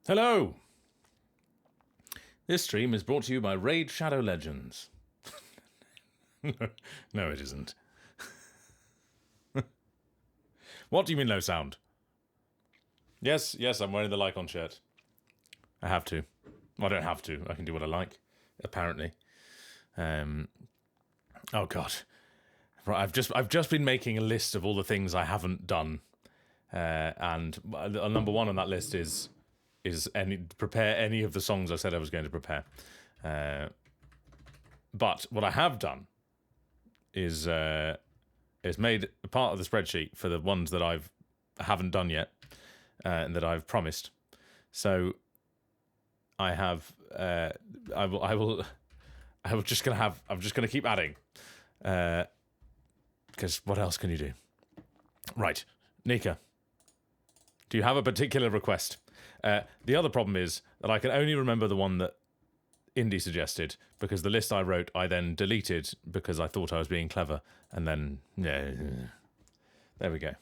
Hello! This stream is brought to you by Raid Shadow Legends. No, it isn't. What do you mean no sound? Yes, I'm wearing the Lycon shirt. I have to. Well, I don't have to. I can do what I like, apparently. Oh god. Right, I've just been making a list of all the things I haven't done. And number one on that list is prepare any of the songs I said I was going to prepare. But what I have done is made a part of the spreadsheet for the ones that I haven't done yet and that I've promised. So I have I'm just gonna keep adding because what else can you do? Right, Nika, do you have a particular request? The other problem is that I can only remember the one that Indy suggested, because the list I wrote I then deleted because I thought I was being clever, and then yeah, there we go.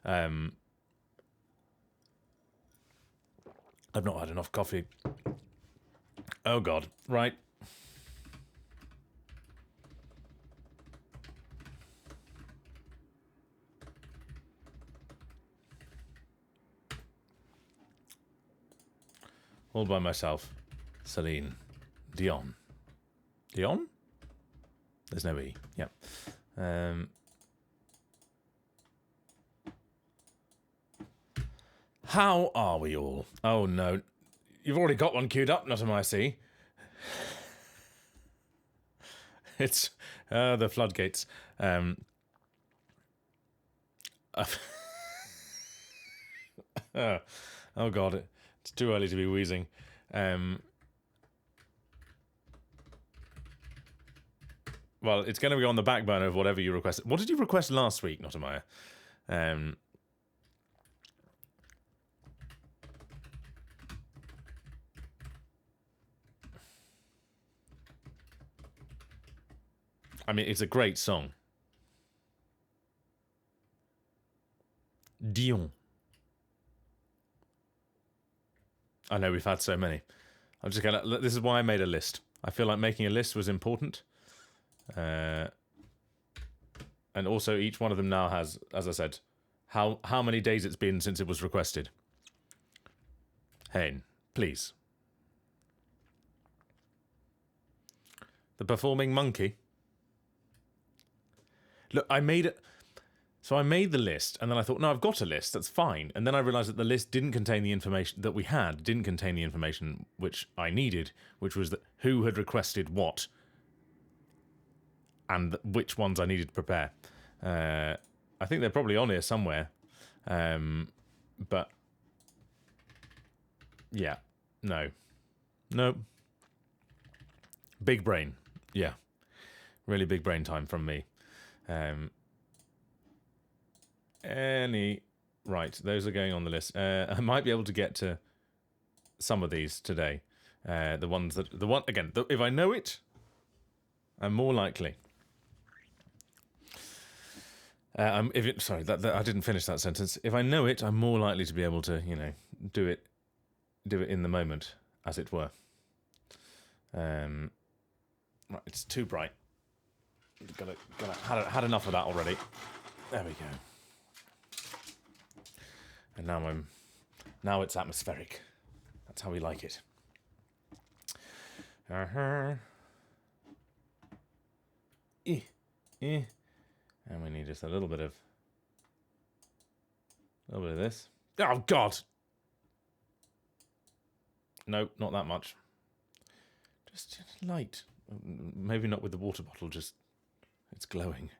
I've not had enough coffee. Oh god, right. All by myself. Celine Dion. Dion? There's no E. Yep. How are we all? Oh no. You've already got one queued up, not on my see. It's the floodgates. Oh god, it's too early to be wheezing. Well, it's going to be on the back burner of whatever you requested. What did you request last week, Notamaya? I mean, it's a great song. Dion. I know we've had so many. I'm just gonna. This is why I made a list. I feel like making a list was important. And also, each one of them now has, as I said, how many days it's been since it was requested. Hain, please. The Performing Monkey. Look, I made it. So I made the list, and then I thought, no, I've got a list, that's fine. And then I realised that the list didn't contain the information that we had, didn't contain the information which I needed, which was that who had requested what, and which ones I needed to prepare. I think they're probably on here somewhere. But, yeah, no. Big brain, yeah. Really big brain time from me. Right, those are going on the list. I might be able to get to some of these today. If I know it, I'm more likely. I didn't finish that sentence. If I know it, I'm more likely to be able to, do it in the moment, as it were. Right, it's too bright. Had enough of that already. There we go. And now it's atmospheric. That's how we like it. And we need just a little bit of this. Oh god! No, not that much. Just light. Maybe not with the water bottle, just it's glowing.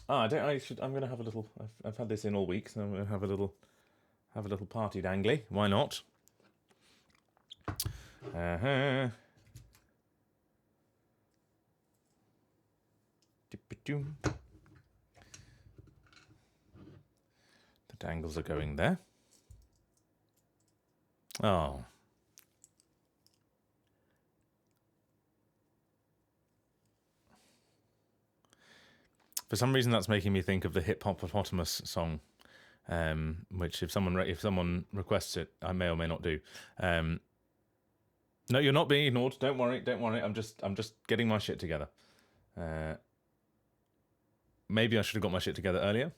I'm gonna have a little. I've had this in all week, so I'm gonna have a little party dangly. Why not? The dangles are going there. Oh. For some reason, that's making me think of the Hip Hoppopotamus song, which if someone requests it, I may or may not do. No, you're not being ignored. Don't worry. I'm just getting my shit together. Maybe I should have got my shit together earlier.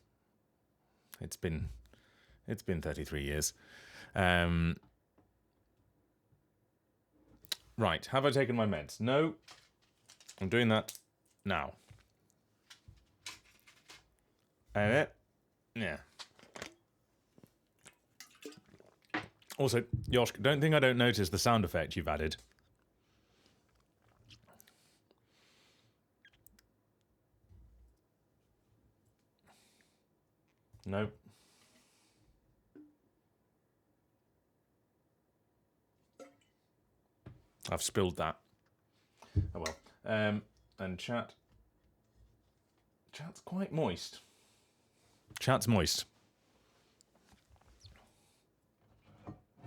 It's been 33 years. Right, have I taken my meds? No. I'm doing that now. Yeah. Also, Yosh, don't think I don't notice the sound effect you've added. No. I've spilled that. Oh well. And chat's quite moist. Chat's moist.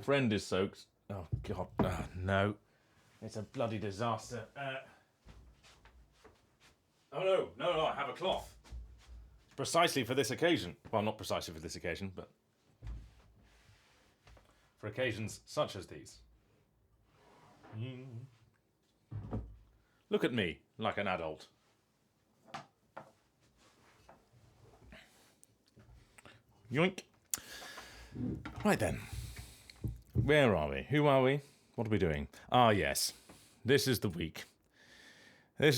Friend is soaked. Oh god. Oh, no. It's a bloody disaster. Oh no, I have a cloth. Precisely for this occasion. Well, not precisely for this occasion, but for occasions such as these. Look at me, like an adult. Yoink. Right then. Where are we? Who are we? What are we doing? Ah, yes. This is the week. I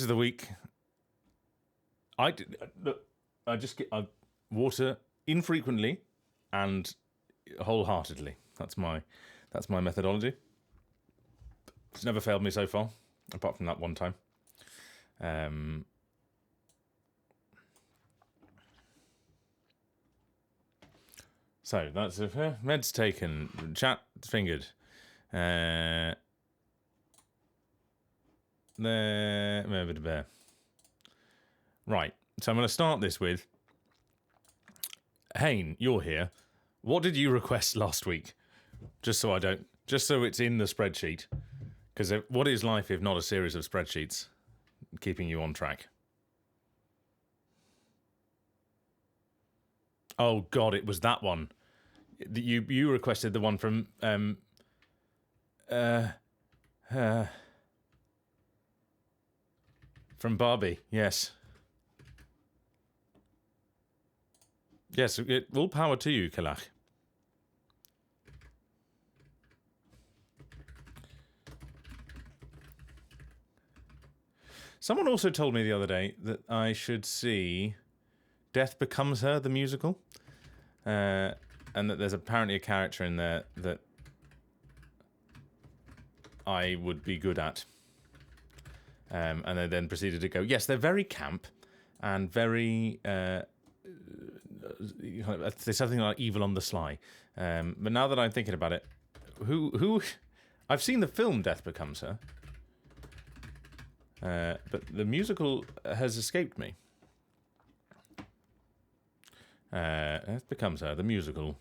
just get water infrequently and wholeheartedly. That's my methodology. It's never failed me so far, apart from that one time. So that's meds taken, chat fingered. There. Right. So I'm going to start this with Hayne, you're here. What did you request last week? Just so it's in the spreadsheet. Because what is life if not a series of spreadsheets keeping you on track? Oh God, it was that one. You requested the one from Barbie. Yes. Yes. All power to you, Kalach. Someone also told me the other day that I should see Death Becomes Her, the musical, and that there's apparently a character in there that I would be good at. And they then proceeded to go, yes, they're very camp and very... there's something like evil on the sly. But now that I'm thinking about it, who... I've seen the film Death Becomes Her. But the musical has escaped me. Death Becomes Her, the musical.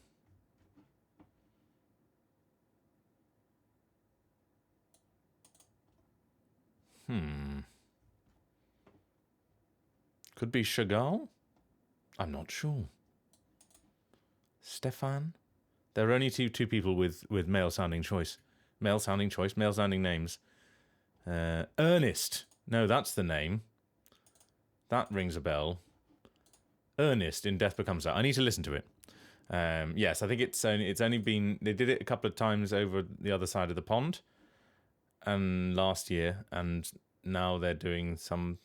Could be Chagall? I'm not sure. Stefan? There are only two people with male-sounding names. Ernest. No, that's the name. That rings a bell. Ernest in Death Becomes Her. I need to listen to it. Yes, I think it's only been... They did it a couple of times over the other side of the pond. And last year. And now they're doing some...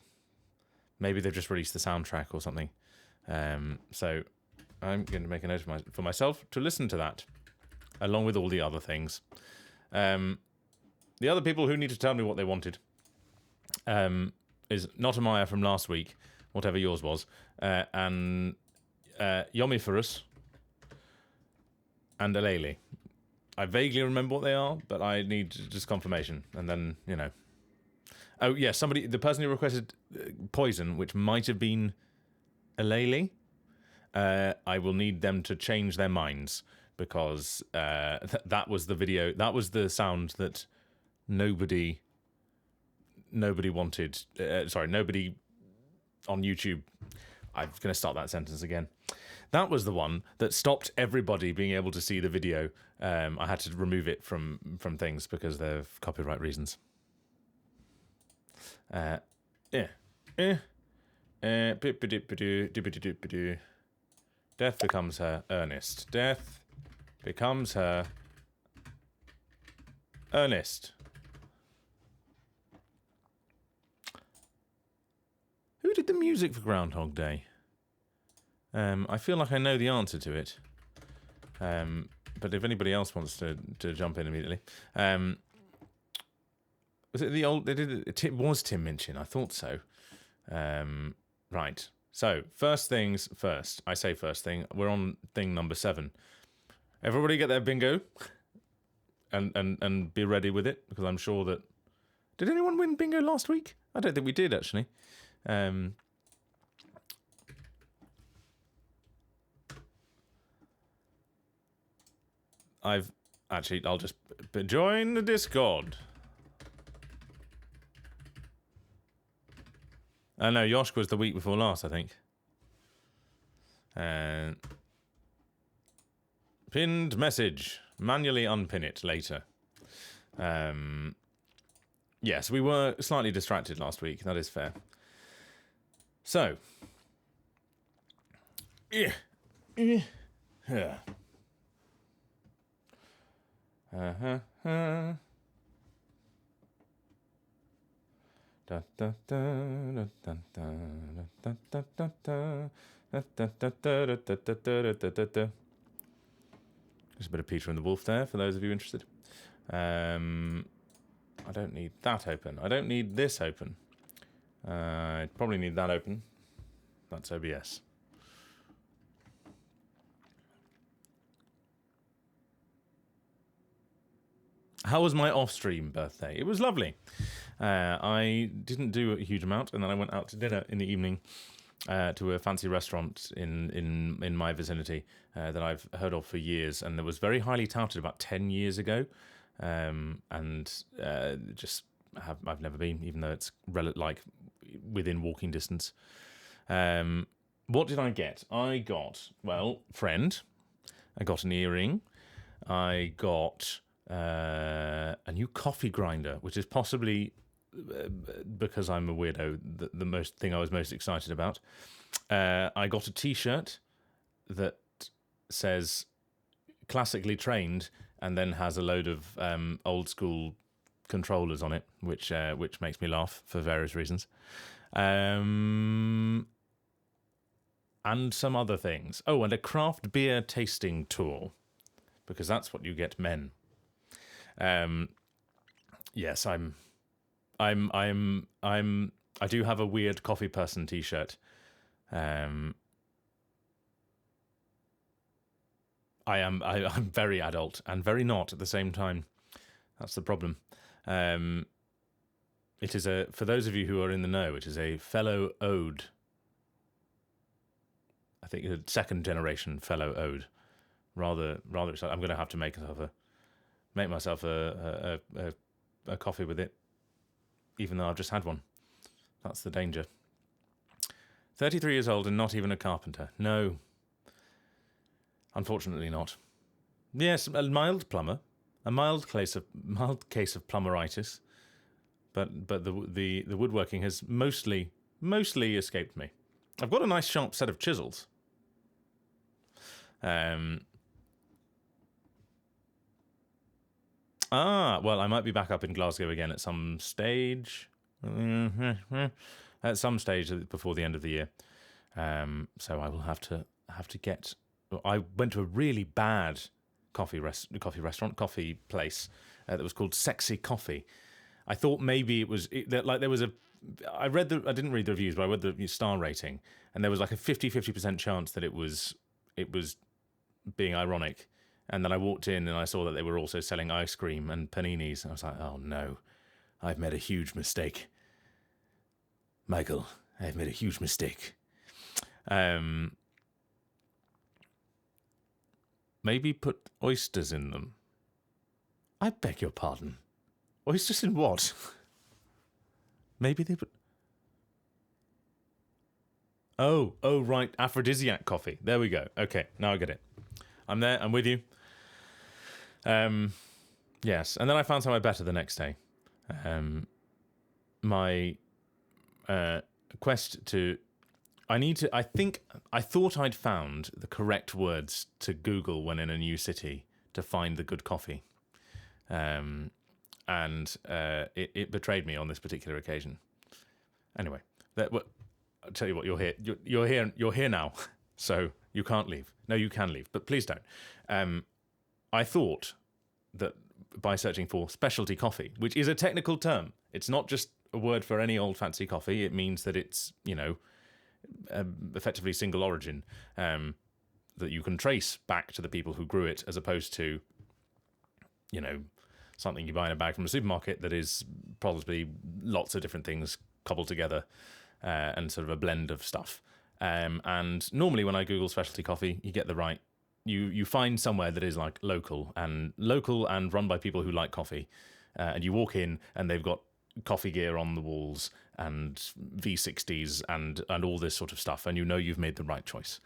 Maybe they've just released the soundtrack or something. So I'm going to make a note for myself to listen to that. Along with all the other things. The other people who need to tell me what they wanted is Notamaya from last week, whatever yours was, and Yomiferus and Alele. I vaguely remember what they are, but I need just confirmation. And then, you know. Oh, yeah, the person who requested poison, which might have been Alele, I will need them to change their minds because that was the video, that was the sound that nobody wanted. Nobody on YouTube. I'm going to start that sentence again. That was the one that stopped everybody being able to see the video. I had to remove it from things because of copyright reasons. Death becomes her Ernest. Death becomes her Ernest. Who did the music for Groundhog Day? I feel like I know the answer to it. But if anybody else wants to jump in immediately. Was it the old... It was Tim Minchin, I thought so. Right. So, first things first. I say first thing. We're on thing number 7. Everybody get their bingo. And be ready with it, because I'm sure that... Did anyone win bingo last week? I don't think we did, actually. I'll just join the Discord. No, Yoshk was the week before last, I think. Pinned message. Manually unpin it later. Yes, we were slightly distracted last week. That is fair. So. Yeah. There's a bit of Peter and the Wolf there, for those of you interested. I don't need that open. I don't need this open. I probably need that open. That's OBS. How was my off-stream birthday? It was lovely. I didn't do a huge amount, and then I went out to dinner in the evening to a fancy restaurant in my vicinity that I've heard of for years, and it was very highly touted about 10 years ago, and I've never been, even though it's like within walking distance. What did I get? I got, well, friend. I got an earring. I got a new coffee grinder, which is possibly because I'm a weirdo, the thing I was most excited about. I got a T-shirt that says "classically trained" and then has a load of old school controllers on it, which makes me laugh for various reasons. And some other things. Oh, and a craft beer tasting tour, because that's what you get men. Yes, I do have a weird coffee person T-shirt. I'm very adult and very not at the same time. That's the problem. It is for those of you who are in the know, it is a fellow ode. I think it's a second generation fellow ode. Rather excited. I'm going to have to make myself a coffee with it, even though I've just had one. That's the danger. 33 years old and not even a carpenter. No. Unfortunately not. Yes, a mild plumber. A mild case of plumberitis. But the woodworking has mostly escaped me. I've got a nice sharp set of chisels. Well, I might be back up in Glasgow again at some stage. At some stage before the end of the year. So I will have to get... I went to a really bad coffee place that was called Sexy Coffee. I thought maybe it was... there was a... I didn't read the reviews, but I read the star rating, and there was like a 50% chance that it was being ironic. And then I walked in and I saw that they were also selling ice cream and paninis. And I was like, oh no, I've made a huge mistake. Michael, I've made a huge mistake. Maybe put oysters in them. I beg your pardon. Oysters in what? Maybe they put... Oh, right. Aphrodisiac coffee. There we go. Okay, now I get it. I'm there. I'm with you. Yes. And then I found somewhere better the next day. My quest to... I thought I'd found the correct words to Google when in a new city to find the good coffee. And it betrayed me on this particular occasion. Anyway, I'll tell you what, you're here now, so you can't leave. No, you can leave, but please don't. I thought that by searching for specialty coffee, which is a technical term, it's not just a word for any old fancy coffee. It means that it's, effectively single origin, that you can trace back to the people who grew it, as opposed to, something you buy in a bag from a supermarket that is probably lots of different things cobbled together and sort of a blend of stuff. And normally when I Google specialty coffee, you get the right... You find somewhere that is like local and run by people who like coffee. And you walk in and they've got coffee gear on the walls and V60s and all this sort of stuff. And you've made the right choice.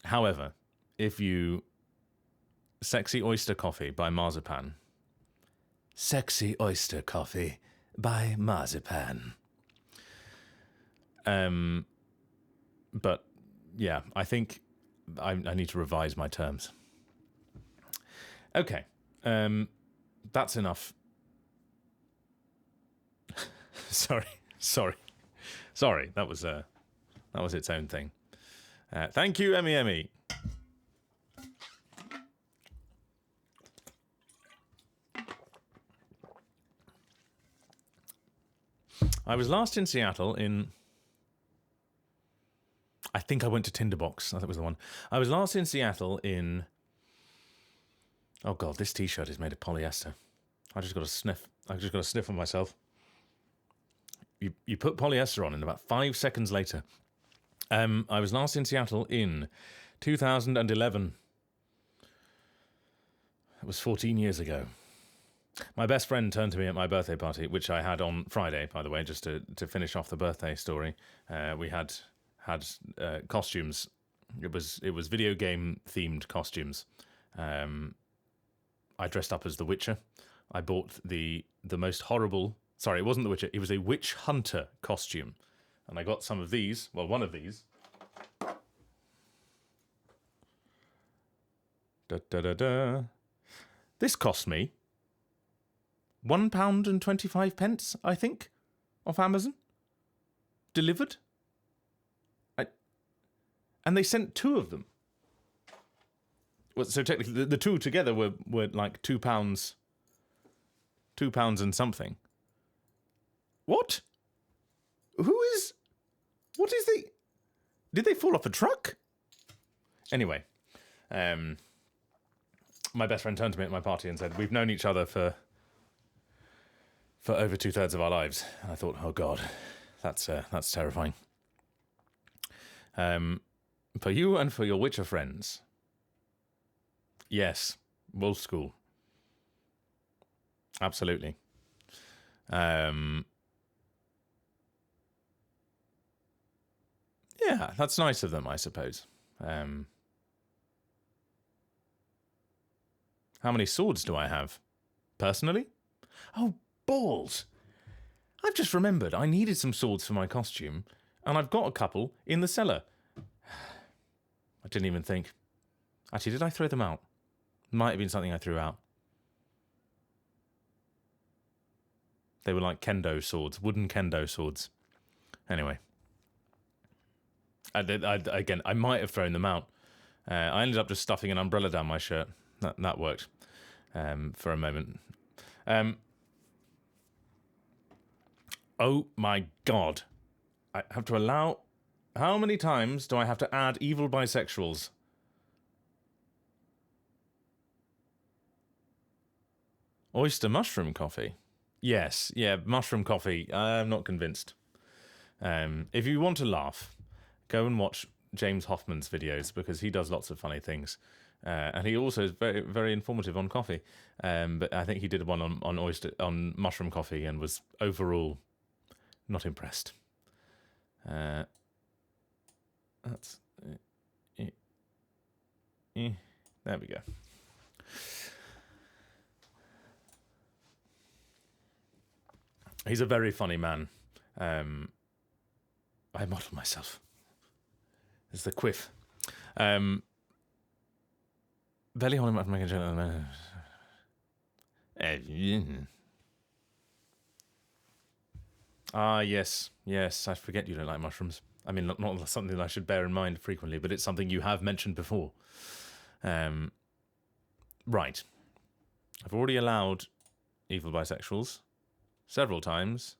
However, if you... Sexy Oyster Coffee by Marzipan. Sexy Oyster Coffee by Marzipan. But yeah, I think I need to revise my terms. Okay, that's enough. Sorry. That was its own thing. Thank you, Emmy. I was last in Seattle in... I think I went to Tinderbox. I think it was the one. I was last in Seattle in... Oh, God, this T-shirt is made of polyester. I just got to sniff on myself. You put polyester on and about 5 seconds later. I was last in Seattle in 2011. It was 14 years ago. My best friend turned to me at my birthday party, which I had on Friday, by the way, just to finish off the birthday story. We had costumes. It was video game themed costumes. I dressed up as the Witcher. I bought the most horrible... Sorry, it wasn't the Witcher. It was a witch hunter costume. And I got some of these. Well, one of these. This cost me £1.25, I think, off Amazon. Delivered. And they sent 2 of them. Well, so technically, the 2 together were like £2, £2 and something. What? What is the... Did they fall off a truck? Anyway, my best friend turned to me at my party and said, "We've known each other for over 2/3 of our lives." And I thought, oh God, that's terrifying. For you and for your Witcher friends. Yes, Wolf School. Absolutely. Yeah, that's nice of them, I suppose. How many swords do I have? Personally? Oh, balls! I've just remembered I needed some swords for my costume, and I've got a couple in the cellar. I didn't even think. Actually, did I throw them out? Might have been something I threw out. They were like kendo swords, wooden kendo swords. Anyway. I might have thrown them out. I ended up just stuffing an umbrella down my shirt. That worked for a moment. Oh my God. I have to allow... How many times do I have to add evil bisexuals? Oyster mushroom coffee? Yes, yeah, mushroom coffee. I'm not convinced. If you want to laugh, go and watch James Hoffman's videos, because he does lots of funny things. And he also is very, very informative on coffee. But I think he did one on mushroom coffee and was overall not impressed. That's... There we go. He's a very funny man. I model myself. It's the quiff. Belly on him. Ah, yes. Yes, I forget you don't like mushrooms. I mean, not something that I should bear in mind frequently, but it's something you have mentioned before. Right. I've already allowed evil bisexuals several times.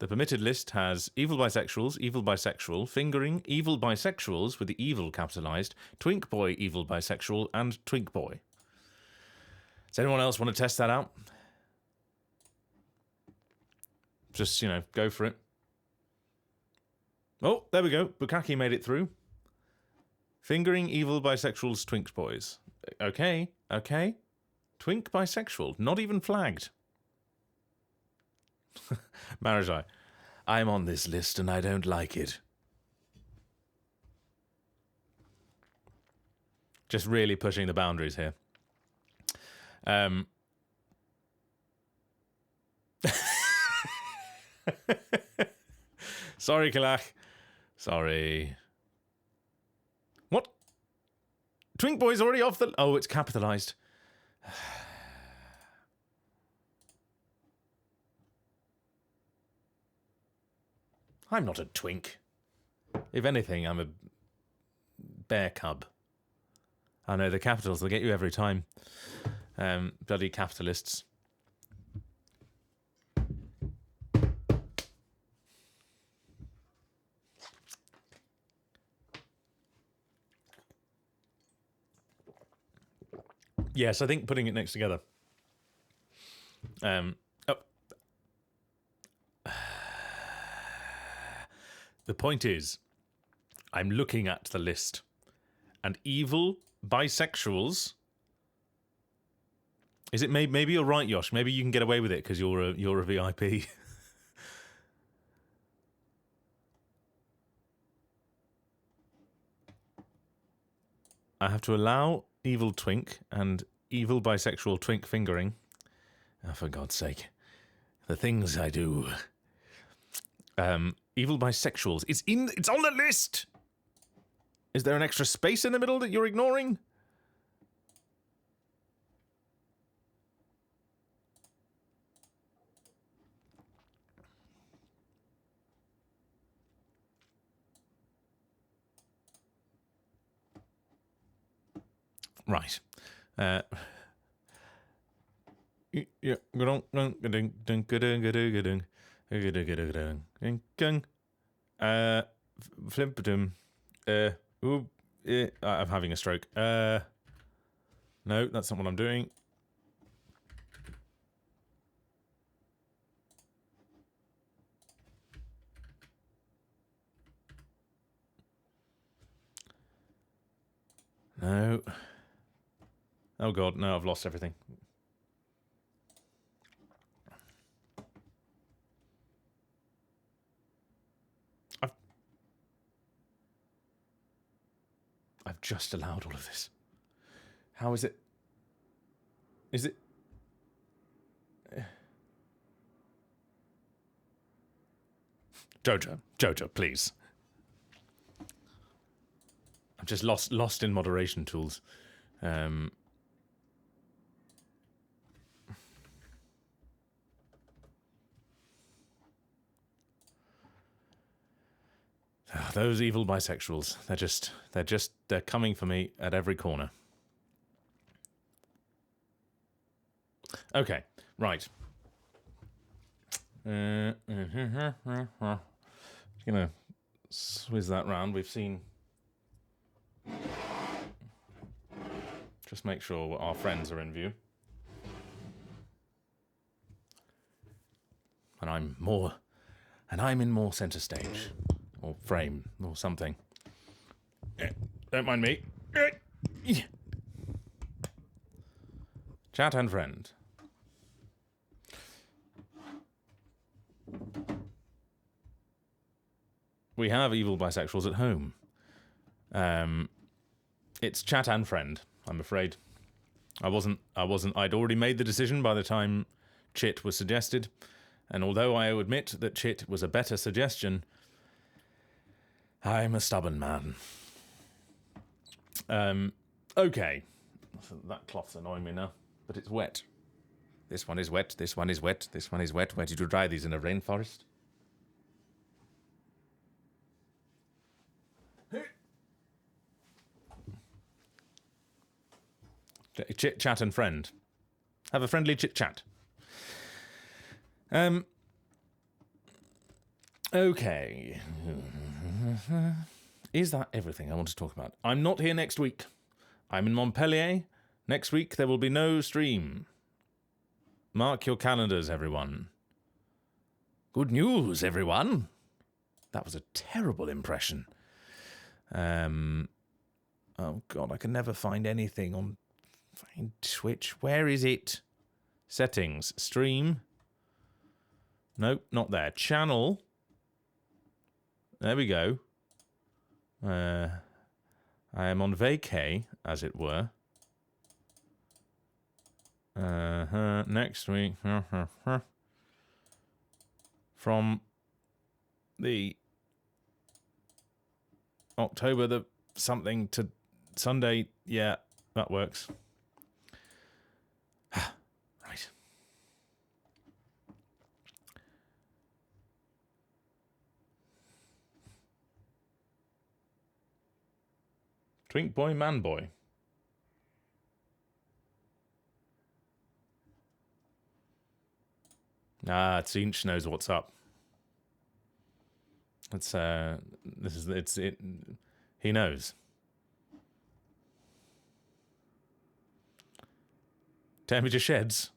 The permitted list has evil bisexual, fingering, evil bisexuals with the evil capitalized, twink boy, evil bisexual, and twink boy. Does anyone else want to test that out? Just, go for it. Oh, there we go. Bukaki made it through. Fingering evil bisexuals, twink boys. Okay. Twink bisexual, not even flagged. Marajai, I'm on this list and I don't like it. Just really pushing the boundaries here. Sorry, Kalach. Sorry. What? Twink Boy's already off the... Oh, it's capitalized. I'm not a twink. If anything, I'm a bear cub. I know, the capitals, they'll get you every time. Bloody capitalists. Yes, I think putting it next together. The point is, I'm looking at the list, and evil bisexuals. Is it maybe you're right, Yosh? Maybe you can get away with it because you're a VIP. I have to allow evil twink and evil bisexual twink fingering. Oh, for God's sake, the things I do. Evil bisexuals. It's on the list. Is there an extra space in the middle that you're ignoring? Right. I'm having a stroke. No, that's not what I'm doing. No. Oh God, no, I've lost everything. I've just allowed all of this. How is it? Is it? Jojo, please. I'm just lost in moderation tools. Those evil bisexuals. They're coming for me at every corner. Okay, right. Just gonna swizz that round. We've seen. Just make sure our friends are in view. And I'm in more center stage. Or frame, or something. Don't mind me. Chat and friend. we have evil bisexuals at home. It's chat and friend, I'm afraid. I'd already made the decision by the time chit was suggested, and although I admit that chit was a better suggestion, I'm a stubborn man. Okay. That cloth's annoying me now, but it's wet. This one is wet, this one is wet, this one is wet. Where did you dry these, in a rainforest? Chit, chat and friend. Have a friendly chit chat. Okay. Is that everything I want to talk about? I'm not here next week. I'm in Montpellier. Next week there will be no stream. Mark your calendars, everyone. Good news, everyone. That was a terrible impression. Oh God, I can never find anything on Twitch. Where is it? Settings. Stream. Nope, not there. Channel. There we go. I am on vacay, as it were. Next week. From the October the something to Sunday. Yeah, that works. Right. Twink boy, man boy. Tzinch knows what's up. He knows. Temperature sheds.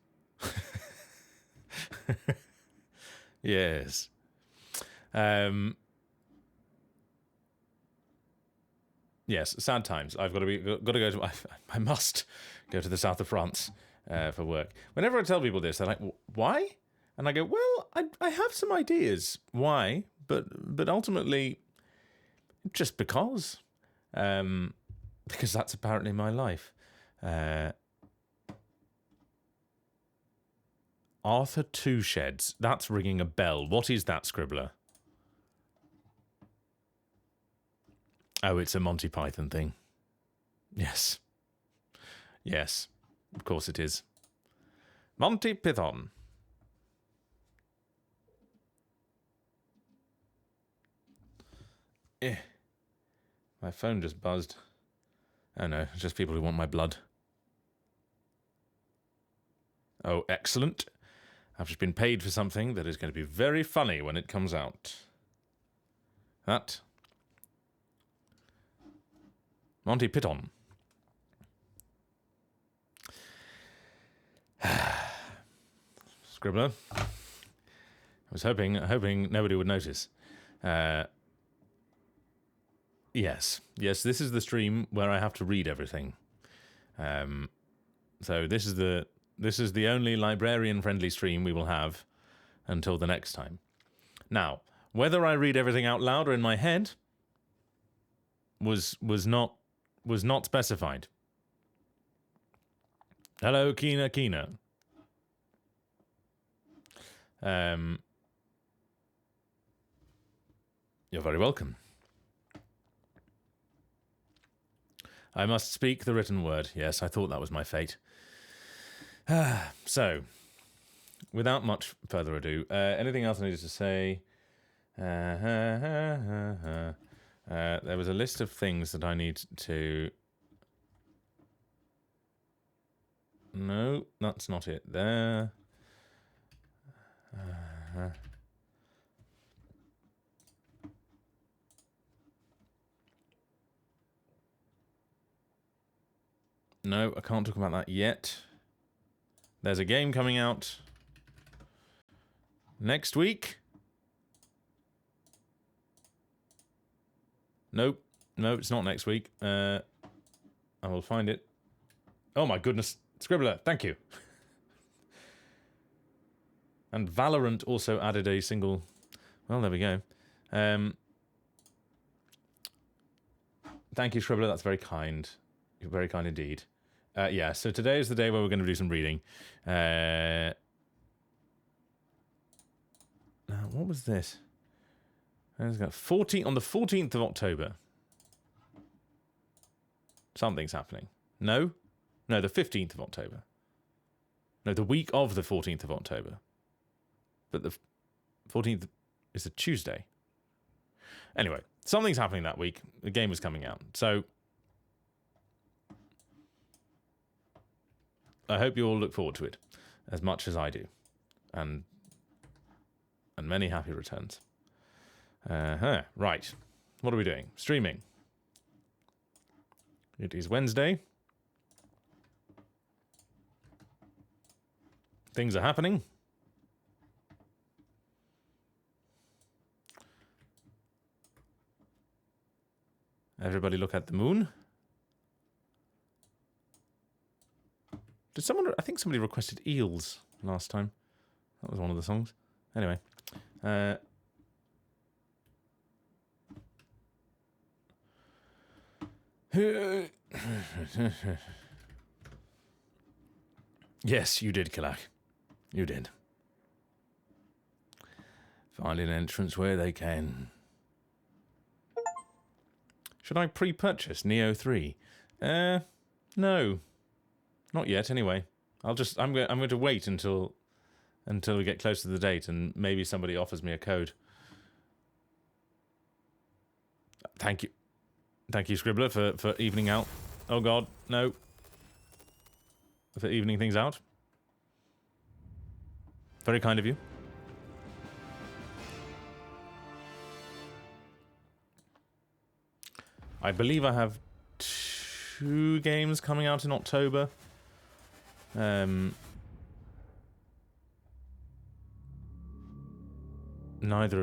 Yes. Yes, sad times. I've got to go to. I must go to the south of France for work. Whenever I tell people this, they're like, "Why?" And I go, "Well, I have some ideas why, but ultimately, just because that's apparently my life." Arthur Two Sheds. That's ringing a bell. What is that, Scribbler? Oh, it's a Monty Python thing. Yes. Yes. Of course it is. Monty Python. My phone just buzzed. Oh no, it's just people who want my blood. Oh, excellent. I've just been paid for something that is going to be very funny when it comes out. That. Monty Python. Scribbler. I was hoping nobody would notice. Yes, this is the stream where I have to read everything. So this is the only librarian-friendly stream we will have until the next time. Now, whether I read everything out loud or in my head was not specified. Hello, Kina. You're very welcome. I must speak the written word. Yes, I thought that was my fate. So, without much further ado, anything else I needed to say? There was a list of things that I need to... No, that's not it there. No, I can't talk about that yet. There's a game coming out next week. Nope. No, it's not next week. I will find it. Oh my goodness. Scribbler, thank you. And Valorant also added a single... Well, there we go. Thank you, Scribbler. That's very kind. You're very kind indeed. Yeah, so today is the day where we're going to do some reading. Now, what was this? On the 14th of October. Something's happening. No? No, the 15th of October. No, the week of the 14th of October. But the 14th is a Tuesday. Anyway, something's happening that week. The game is coming out. So I hope you all look forward to it as much as I do. And many happy returns. Right. What are we doing? Streaming. It is Wednesday. Things are happening. Everybody look at the moon. Did someone... I think somebody requested eels last time. That was one of the songs. Anyway. Yes, you did, Kalak. You did. Find an entrance where they can. Should I pre-purchase Neo 3? No. Not yet, anyway. I'm going to wait until we get close to the date and maybe somebody offers me a code. Thank you. Thank you, Scribbler, for evening out. Oh, God, no. For evening things out. Very kind of you. I believe I have 2 games coming out in October. Neither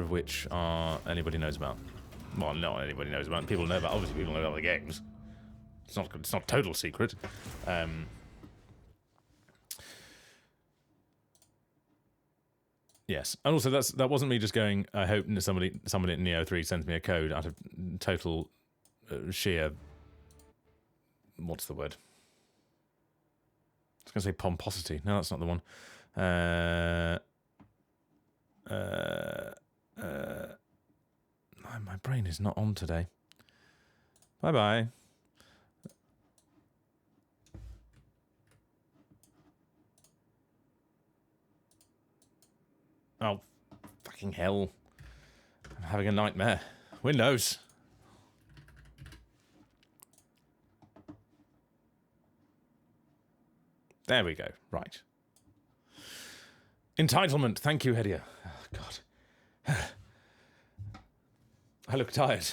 of which anybody knows about. Well, not anybody knows about. People know about. Obviously, people know about the games. It's not total secret. Yes, and also that wasn't me just going. I hope somebody at Neo 3 sends me a code out of total sheer. What's the word? I was going to say pomposity. No, that's not the one. My brain is not on today. Bye bye. Oh, fucking hell. I'm having a nightmare. Windows. There we go. Right. Entitlement. Thank you, Hedia. Oh, God. I look tired.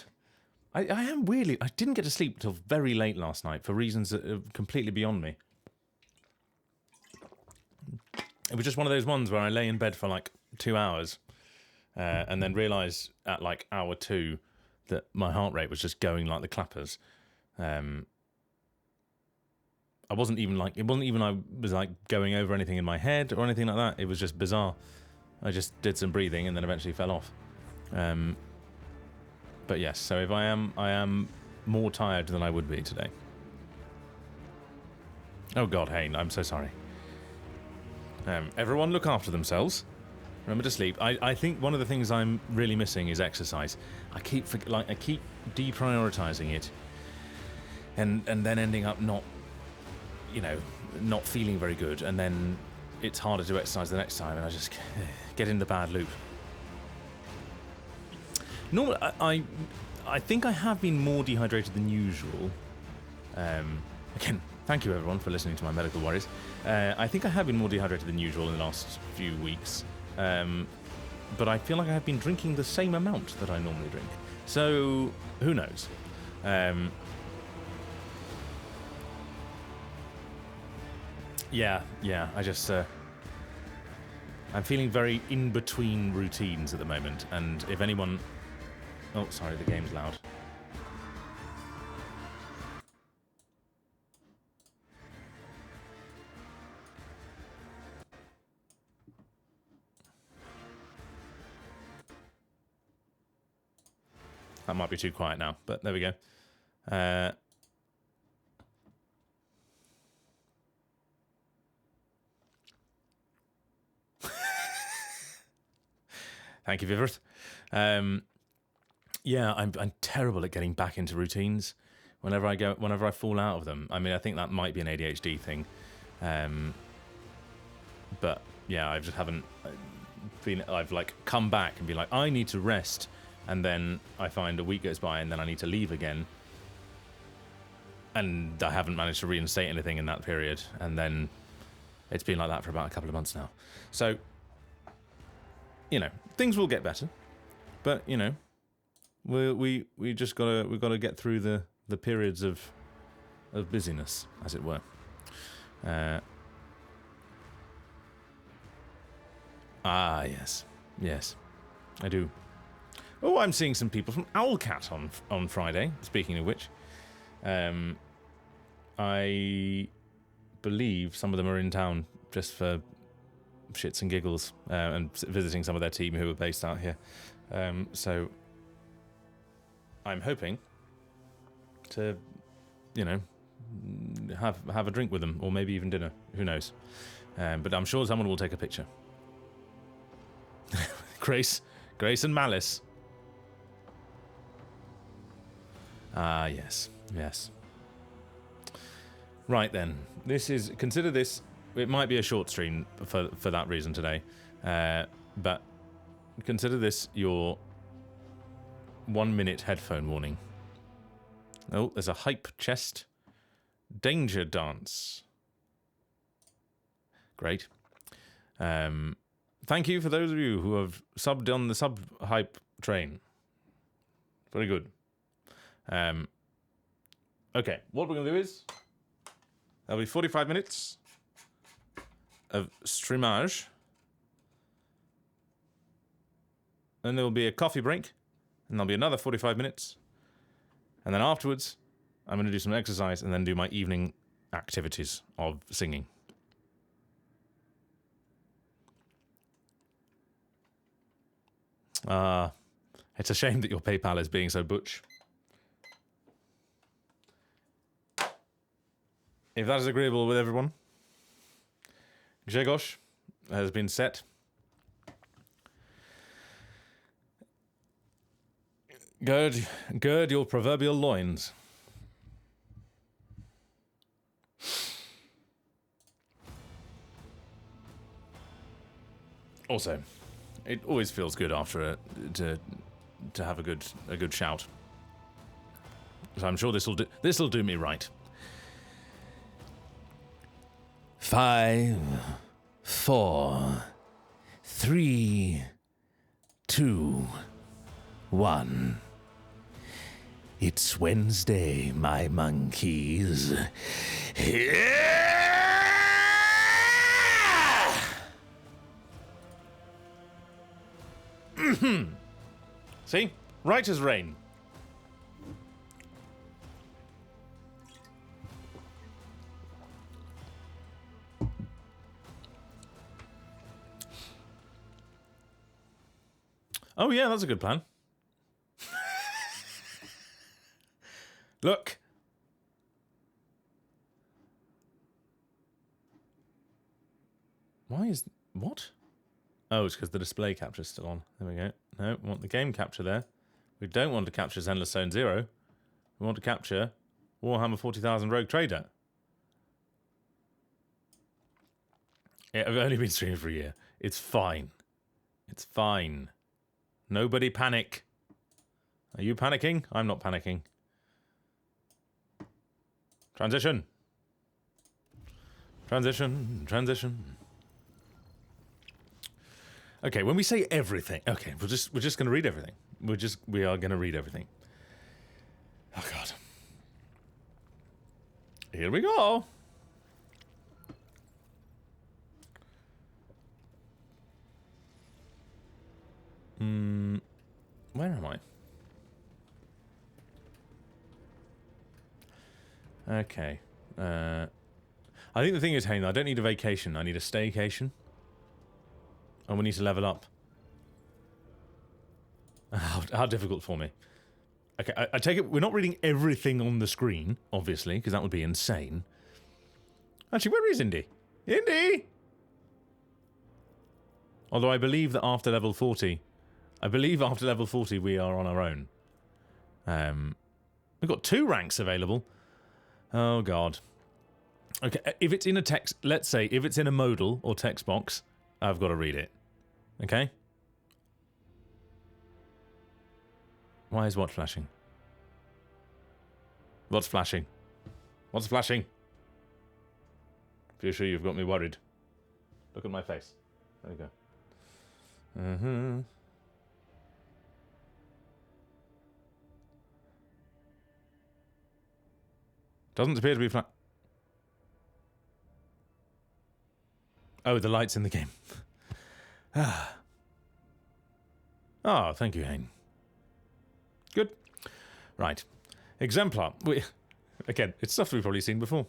I am weirdly... I didn't get to sleep till very late last night for reasons that are completely beyond me. It was just one of those ones where I lay in bed for like 2 hours and then realised at like hour 2 that my heart rate was just going like the clappers. It wasn't even I was like going over anything in my head or anything like that. It was just bizarre. I just did some breathing and then eventually fell off. But yes, so if I am more tired than I would be today. Oh God, Hayne, I'm so sorry. Everyone look after themselves. Remember to sleep. I think one of the things I'm really missing is exercise. I keep deprioritizing it, and then ending up not feeling very good, and then it's harder to exercise the next time, and I just get in the bad loop. Normally, I think I have been more dehydrated than usual. Again, thank you everyone for listening to my medical worries. I think I have been more dehydrated than usual in the last few weeks, but I feel like I have been drinking the same amount that I normally drink. So who knows? Yeah. I just I'm feeling very in between routines at the moment, and if anyone. Oh, sorry, the game's loud. That might be too quiet now, but there we go. Thank you, Vivert. Yeah, I'm terrible at getting back into routines. Whenever I fall out of them. I mean, I think that might be an ADHD thing. But yeah, I just haven't been. I've like come back and be like, I need to rest, and then I find a week goes by, and then I need to leave again, and I haven't managed to reinstate anything in that period, and then it's been like that for about a couple of months now. So, you know, things will get better, but you know, we just gotta get through the periods of busyness, as it were. Yes, I do. Oh, I'm seeing some people from Owlcat on Friday. Speaking of which, I believe some of them are in town just for shits and giggles and visiting some of their team who are based out here. So I'm hoping to, you know, have a drink with them, or maybe even dinner. Who knows? But I'm sure someone will take a picture. Grace and Malice. Ah, yes. Right then, consider this. It might be a short stream for that reason today, but consider this your 1 minute headphone warning. Oh, there's a hype chest. Danger dance. Great. Thank you for those of you who have subbed on the sub-hype train. Very good. Okay, what we're going to do is there'll be 45 minutes of streamage. Then there will be a coffee break. And there'll be another 45 minutes. And then afterwards, I'm going to do some exercise and then do my evening activities of singing. It's a shame that your PayPal is being so butch. If that is agreeable with everyone, Grzegorz has been set. Gird your proverbial loins. Also, it always feels good after to have a good shout. So I'm sure this'll do me right. 5, 4, 3, 2, 1. It's Wednesday, my monkeys. See? Right as rain. Oh yeah, that's a good plan. Look. Why is... What? Oh, it's because the display capture's still on. There we go. No, we want the game capture there. We don't want to capture Zenless Zone 0. We want to capture Warhammer 40,000 Rogue Trader. Yeah, I've only been streaming for a year. It's fine. It's fine. Nobody panic. Are you panicking? I'm not panicking. Transition. Okay, when we say everything, okay, we're just going to read everything. We are going to read everything. Oh God. Here we go. Where am I? Okay. I think the thing is, Hayden, I don't need a vacation. I need a staycation. And we need to level up. How difficult for me. Okay, I take it we're not reading everything on the screen, obviously, because that would be insane. Actually, where is Indy? Indy! Although I believe that after level 40... we are on our own. We've got 2 ranks available. Oh, God. Okay, if it's in a text... Let's say, if it's in a modal or text box, I've got to read it. Okay? Why is what flashing? What's flashing? What's flashing? Feel sure you've got me worried. Look at my face. There you go. Doesn't appear to be Oh, the light's in the game. Oh, thank you, Hayne. Good. Right. Exemplar. Again, it's stuff we've probably seen before.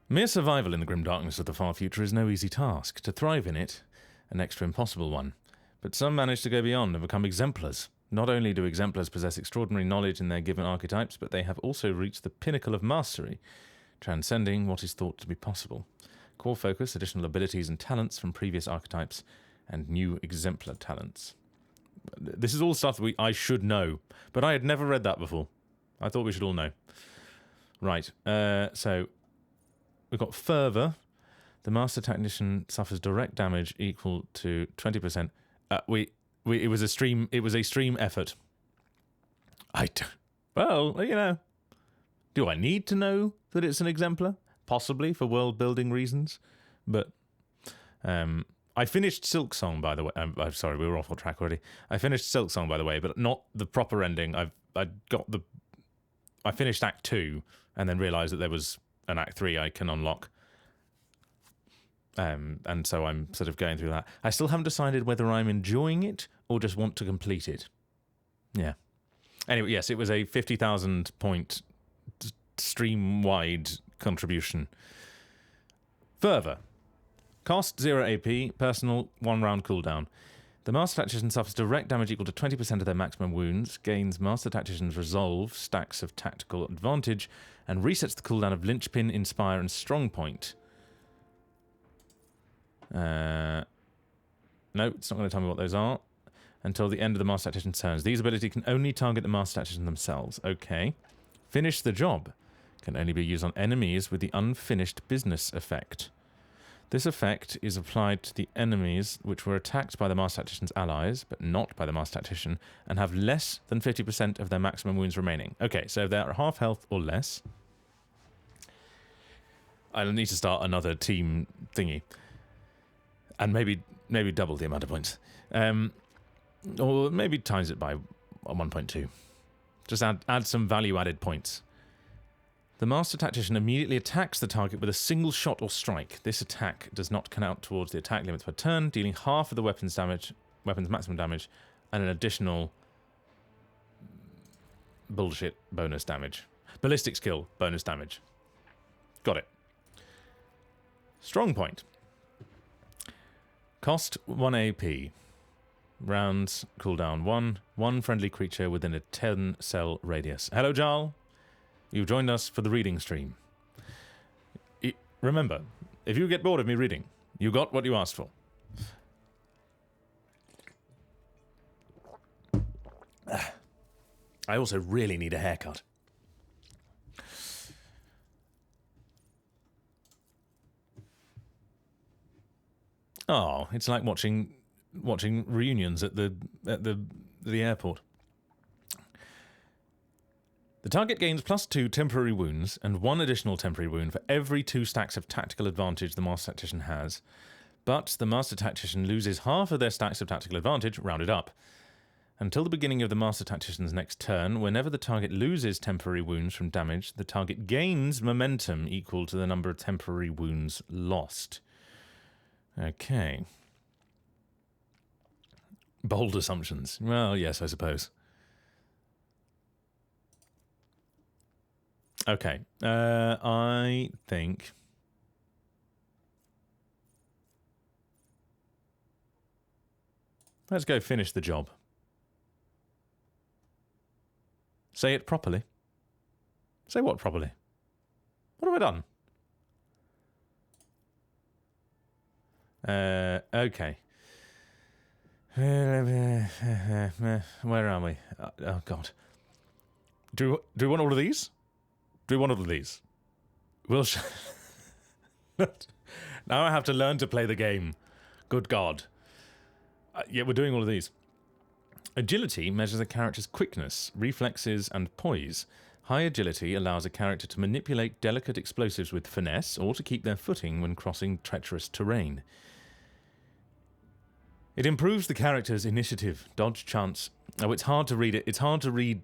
Mere survival in the grim darkness of the far future is no easy task. To thrive in it, an next to impossible one. But some manage to go beyond and become exemplars. Not only do exemplars possess extraordinary knowledge in their given archetypes, but they have also reached the pinnacle of mastery, transcending what is thought to be possible. Core focus, additional abilities and talents from previous archetypes, and new exemplar talents. This is all stuff that I should know, but I had never read that before. I thought we should all know. Right, so we've got Fervor. The Master Tactician suffers direct damage equal to 20%. It was a stream effort. Well, you know, do I need to know that it's an exemplar? Possibly for world building reasons, but I finished Silk Song, by the way. I'm sorry, we were off track already. I finished Silk Song, by the way, but not the proper ending. I finished Act 2 and then realised that there was an Act 3 I can unlock. And so I'm sort of going through that. I still haven't decided whether I'm enjoying it or just want to complete it. Yeah. Anyway, yes, it was a 50,000 point stream-wide contribution. Fervor. Cost 0 AP, personal, 1 round cooldown. The Master Tactician suffers direct damage equal to 20% of their maximum wounds, gains Master Tactician's Resolve, stacks of tactical advantage, and resets the cooldown of Linchpin, Inspire, and Strongpoint. No, it's not going to tell me what those are. Until the end of the Master Tactician's turns. These abilities can only target the Master Tactician themselves. Okay. Finish the job. Can only be used on enemies with the unfinished business effect. This effect is applied to the enemies which were attacked by the Master Tactician's allies, but not by the Master Tactician, and have less than 50% of their maximum wounds remaining. Okay, so if they're at half health or less, I'll need to start another team thingy. And maybe double the amount of points. Or maybe times it by 1.2. Just add some value-added points. The Master Tactician immediately attacks the target with a single shot or strike. This attack does not count towards the attack limit per turn, dealing half of the weapon's maximum damage, and an additional bullshit bonus damage. Ballistic skill bonus damage. Got it. Strong point. Cost 1 AP. Rounds, cooldown 1. 1 friendly creature within a 10-cell radius. Hello, Jarl. You've joined us for the reading stream. Remember, if you get bored of me reading, you got what you asked for. I also really need a haircut. Oh, it's like watching reunions at the airport. The target gains +2 temporary wounds and 1 additional temporary wound for every 2 stacks of tactical advantage the Master Tactician has, but the Master Tactician loses half of their stacks of tactical advantage, rounded up. Until the beginning of the Master Tactician's next turn, whenever the target loses temporary wounds from damage, the target gains momentum equal to the number of temporary wounds lost. Okay. Bold assumptions. Well, yes, I suppose. Okay. I think... let's go finish the job. Say it properly. Say what properly? What have I done? Okay. Where are we? Oh, God. Do we want all of these? Do we want all of these? We'll now I have to learn to play the game. Good God. Yeah, we're doing all of these. Agility measures a character's quickness, reflexes, and poise. High agility allows a character to manipulate delicate explosives with finesse or to keep their footing when crossing treacherous terrain. It improves the character's initiative, dodge, chance. Oh, it's hard to read it. It's hard to read.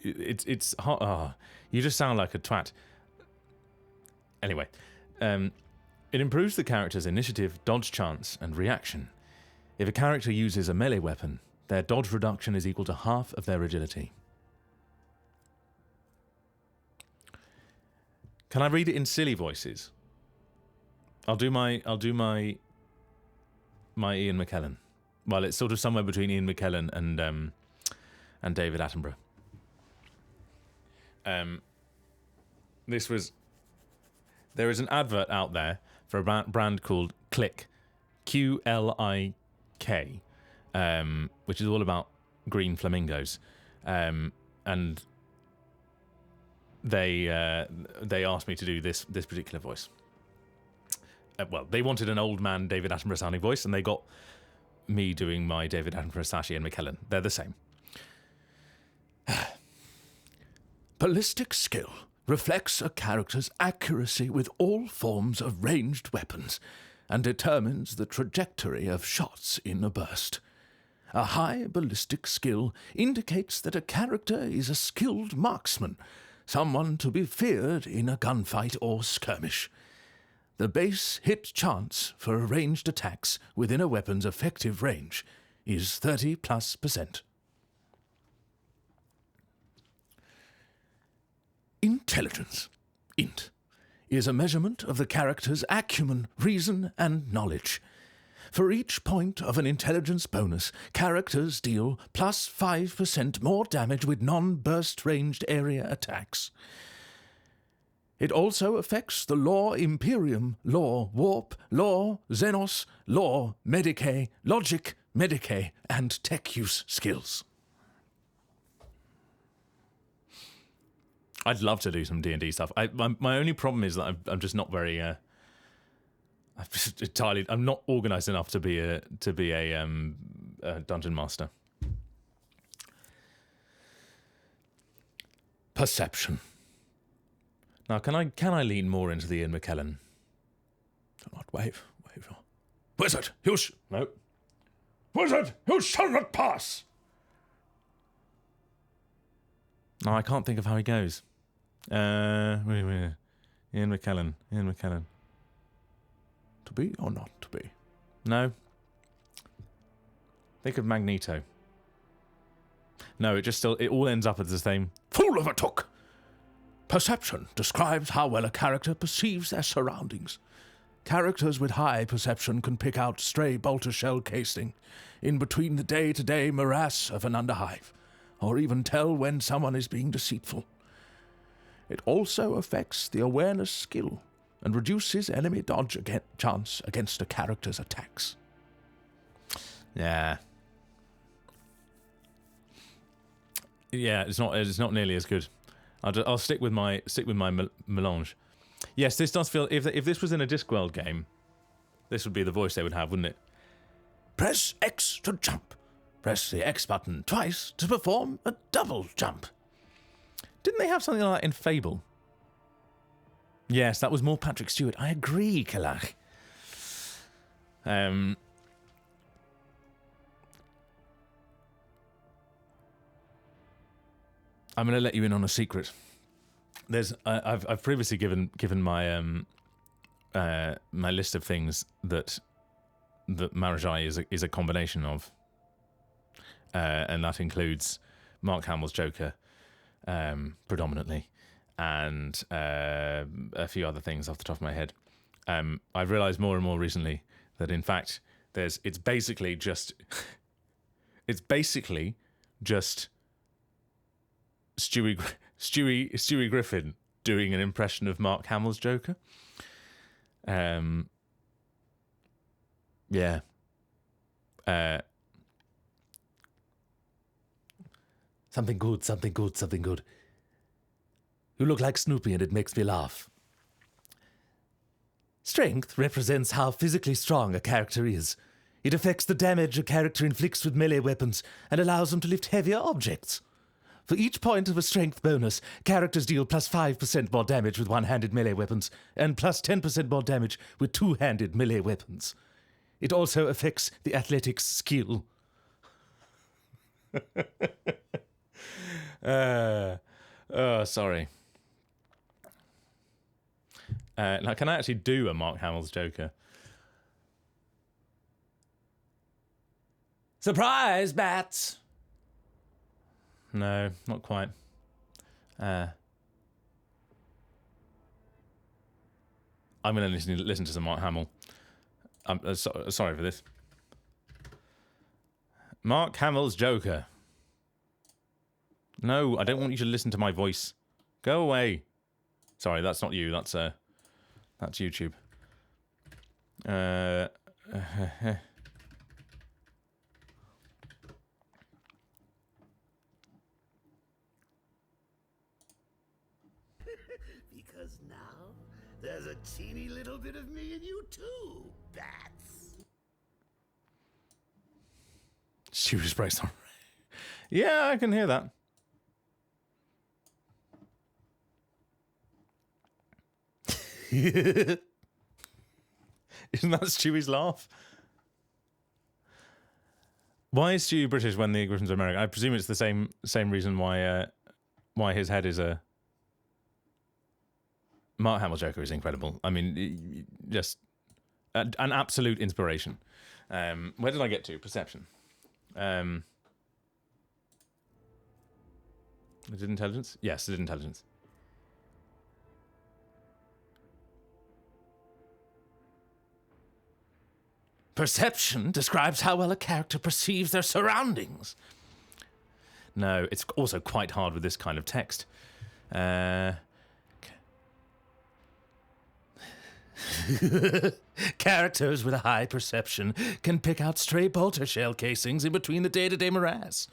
It's hard. Oh, you just sound like a twat. Anyway, it improves the character's initiative, dodge, chance, and reaction. If a character uses a melee weapon, their dodge reduction is equal to half of their agility. Can I read it in silly voices? I'll do my Ian McKellen. Well, it's sort of somewhere between Ian McKellen and David Attenborough. There is an advert out there for a brand called Click, QLIK, which is all about green flamingos, and they asked me to do this particular voice. Well, they wanted an old man David Attenborough sounding voice, and they got me doing my David Attenborough / Ian McKellen. They're the same. Ballistic skill reflects a character's accuracy with all forms of ranged weapons and determines the trajectory of shots in a burst. A high ballistic skill indicates that a character is a skilled marksman, someone to be feared in a gunfight or skirmish. The base hit chance for ranged attacks within a weapon's effective range is 30+%. Intelligence, int, is a measurement of the character's acumen, reason, and knowledge. For each point of an intelligence bonus, characters deal plus 5% more damage with non-burst ranged area attacks. It also affects the Law Imperium, Law Warp, Law Xenos, Law Medicae, Logic, Medicae, and Tech Use skills. I'd love to do some D&D stuff. My only problem is that I'm just not very. I'm not organised enough to be a dungeon master. Perception. Now, can I lean more into the Ian McKellen? Do not wave. Wizard, no. Wizard, you shall not pass. No, I can't think of how he goes. Ian McKellen. To be or not to be? No. Think of Magneto. No, it all ends up as the same. Fool of a took! Perception describes how well a character perceives their surroundings. Characters with high perception can pick out stray bolter shell casing in between the day-to-day morass of an underhive, or even tell when someone is being deceitful. It also affects the awareness skill and reduces enemy dodge chance against a character's attacks. Yeah, it's not nearly as good. I'll stick with my melange. Yes, this does feel. If this was in a Discworld game, this would be the voice they would have, wouldn't it? Press X to jump. Press the X button twice to perform a double jump. Didn't they have something like that in Fable? Yes, that was more Patrick Stewart. I agree, Kalach. I'm going to let you in on a secret. I've previously given my my list of things that Marajai is a combination of, and that includes Mark Hamill's Joker, predominantly, and a few other things off the top of my head. I've realised more and more recently that in fact it's basically just Stewie Griffin doing an impression of Mark Hamill's Joker. Yeah. Something good, something good, something good. You look like Snoopy and it makes me laugh. Strength represents how physically strong a character is. It affects the damage a character inflicts with melee weapons and allows them to lift heavier objects. For each point of a strength bonus, characters deal plus 5% more damage with one-handed melee weapons and plus 10% more damage with two-handed melee weapons. It also affects the athletics skill. Sorry. Now, can I actually do a Mark Hamill's Joker? Surprise, bats! No, not quite. I'm going to listen to some Mark Hamill. I'm sorry for this. Mark Hamill's Joker. No, I don't want you to listen to my voice. Go away. Sorry, that's not you. That's YouTube. Because now there's a teeny little bit of me in you too, bats. She was braced on. Yeah, I can hear that. Isn't that Stewie's laugh? Why is Stewie British when the Griffins are American? I presume it's the same reason why his head is a. Mark Hamill's Joker is incredible. I mean, just an absolute inspiration. Where did I get to? Perception. Is it intelligence? Yes, it is intelligence. Perception describes how well a character perceives their surroundings. No, it's also quite hard with this kind of text. Characters with a high perception can pick out stray bolter shell casings in between the day-to-day morass.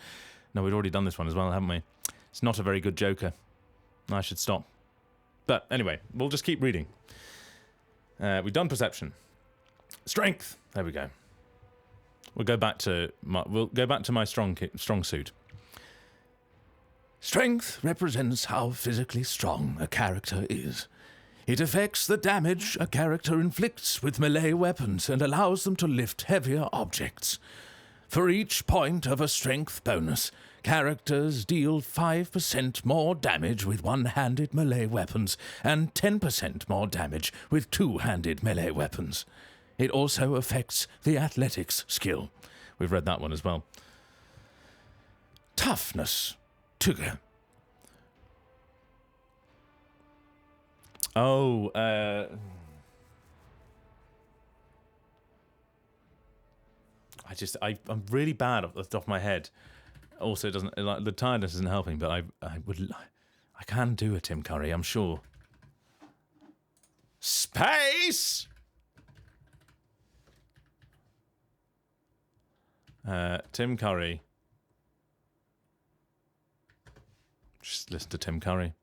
No, we'd already done this one as well, haven't we? It's not a very good Joker. I should stop. But anyway, we'll just keep reading. We've done perception. Strength. There we go. We'll go back to my strong suit. Strength represents how physically strong a character is. It affects the damage a character inflicts with melee weapons and allows them to lift heavier objects. For each point of a strength bonus, characters deal 5% more damage with one-handed melee weapons and 10% more damage with two-handed melee weapons. It also affects the athletics skill. We've read that one as well. Toughness. Tugger. Oh, I'm really bad off the top of my head. Also, it doesn't, like, the tiredness isn't helping, but I can do a Tim Curry, I'm sure. Space! Tim Curry. Just listen to Tim Curry.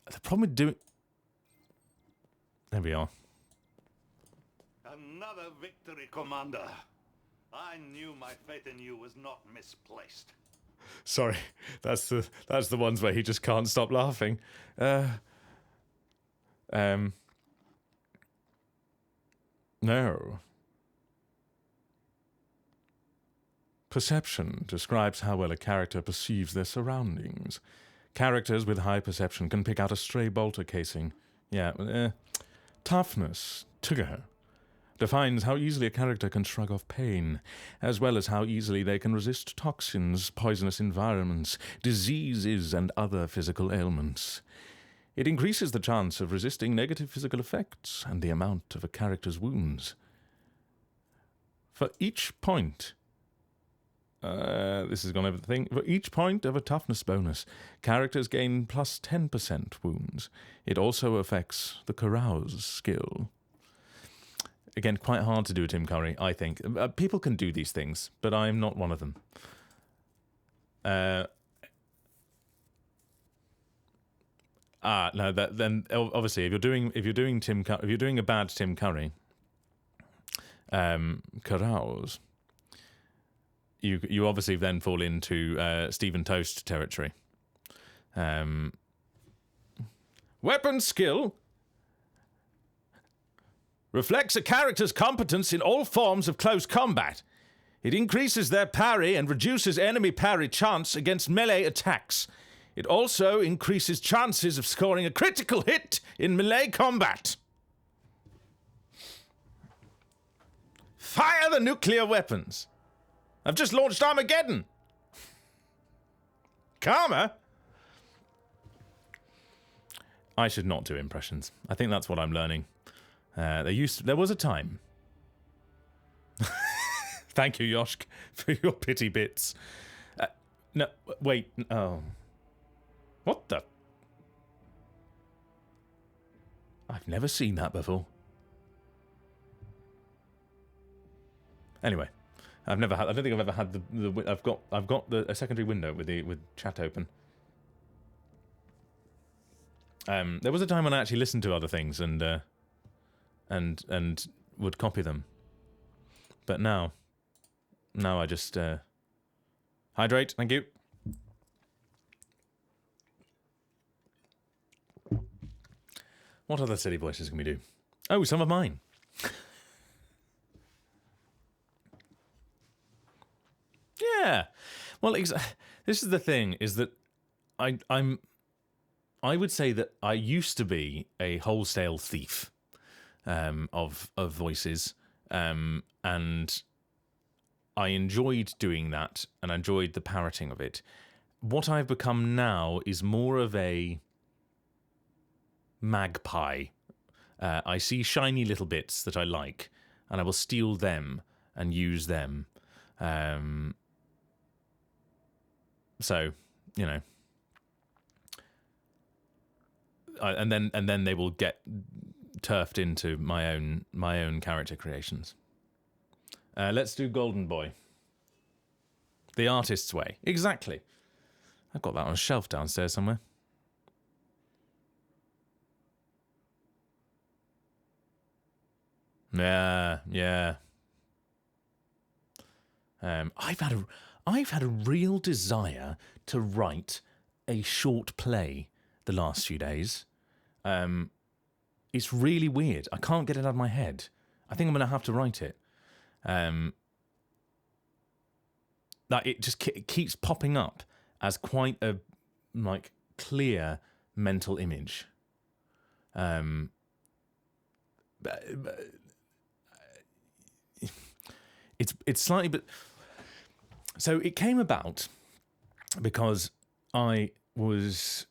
The problem with doing... There we are. Another victory, Commander. I knew my faith in you was not misplaced. Sorry, that's the ones where he just can't stop laughing. No. Perception describes how well a character perceives their surroundings. Characters with high perception can pick out a stray bolter casing. Yeah, toughness. Tugger. defines how easily a character can shrug off pain, as well as how easily they can resist toxins, poisonous environments, diseases, and other physical ailments. It increases the chance of resisting negative physical effects and the amount of a character's wounds. For each point, this is going over the thing. For each point of a toughness bonus, characters gain plus 10% wounds. It also affects the carouse skill. Again, quite hard to do a Tim Curry, I think. People can do these things, but I'm not one of them. No. Then obviously, if you're doing a bad Tim Curry, carouse, you obviously then fall into Stephen Toast territory. Weapon skill reflects a character's competence in all forms of close combat. It increases their parry and reduces enemy parry chance against melee attacks. It also increases chances of scoring a critical hit in melee combat. Fire the nuclear weapons. I've just launched Armageddon. Karma? I should not do impressions. I think that's what I'm learning. There was a time. Thank you, Yoshk, for your pity bits. No, wait. Oh. What the? I've never seen that before. Anyway, I don't think I've ever had I've got a secondary window with chat open. There was a time when I actually listened to other things and would copy them. But now I just hydrate, thank you. What other silly voices can we do? Oh, some of mine. Yeah. Well, this is the thing, is that I would say that I used to be a wholesale thief of voices, and I enjoyed doing that, and I enjoyed the parroting of it. What I've become now is more of a magpie. I see shiny little bits that I like, and I will steal them and use them. So, you know, and then they will get turfed into my own character creations. Let's do Golden Boy. The artist's way. Exactly. I've got that on a shelf downstairs somewhere. Yeah. I've had a real desire to write a short play the last few days. It's really weird. I can't get it out of my head. I think I'm going to have to write it. That it just keeps popping up as quite a clear mental image. It's slightly, but so it came about because I was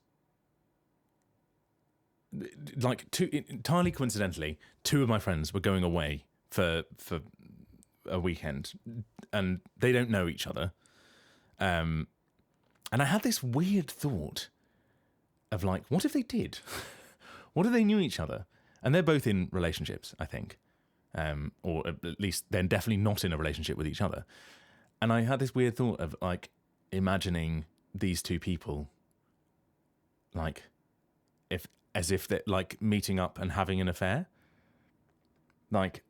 entirely coincidentally, two of my friends were going away for a weekend, and they don't know each other. And I had this weird thought of what if they did? What if they knew each other? And they're both in relationships, I think. Or at least they're definitely not in a relationship with each other. And I had this weird thought of imagining these two people as if they're meeting up and having an affair. That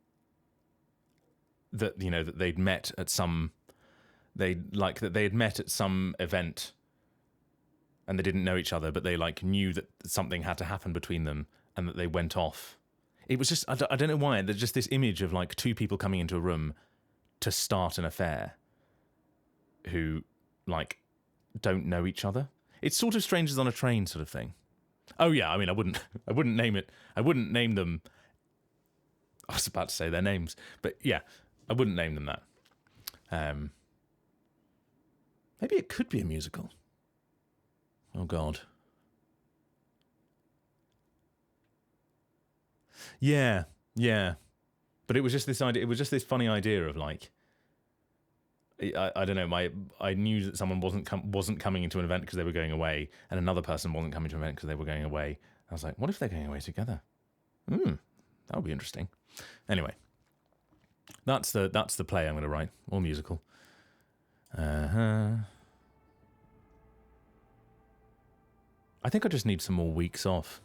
they'd met at some that they had met at some event and they didn't know each other, but they knew that something had to happen between them and that they went off. It was just, I don't know why, there's just this image of two people coming into a room to start an affair who don't know each other. It's sort of Strangers on a Train sort of thing. Oh yeah, I mean, I wouldn't name it. I wouldn't name them I was about to say their names, but yeah, I wouldn't name them that. Maybe it could be a musical. Oh God. Yeah, yeah. But it was just this idea. It was just this funny idea of like, I don't know. I knew that someone wasn't coming into an event because they were going away, and another person wasn't coming to an event because they were going away. I was like, what if they're going away together? That would be interesting. Anyway, that's the play I'm going to write, or musical. I think I just need some more weeks off.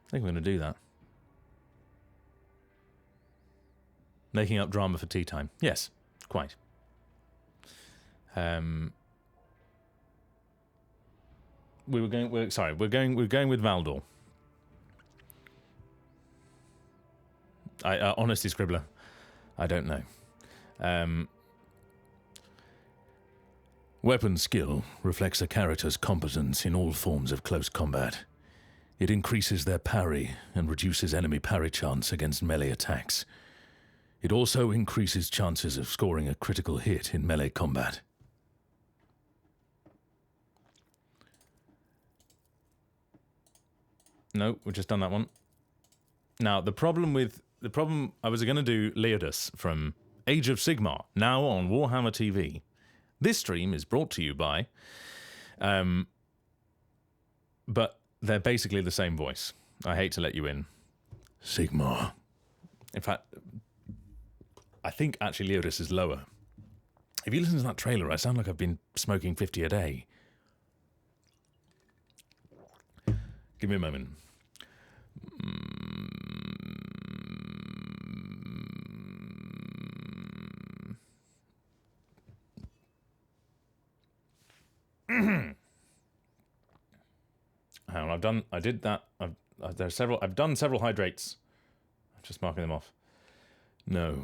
I think I'm going to do that. Making up drama for tea time. Yes, quite. We're going with Valdor. Honesty Scribbler. I don't know. Weapon skill reflects a character's competence in all forms of close combat. It increases their parry and reduces enemy parry chance against melee attacks. It also increases chances of scoring a critical hit in melee combat. No, we've just done that one. Now, the problem I was going to do Leodus from Age of Sigmar, now on Warhammer TV. This stream is brought to you by, but they're basically the same voice. I hate to let you in. Sigmar. In fact, I think actually Leodus is lower. If you listen to that trailer, I sound like I've been smoking 50 a day. Give me a moment. Hang on, I did that. I've done several hydrates. I'm just marking them off. No.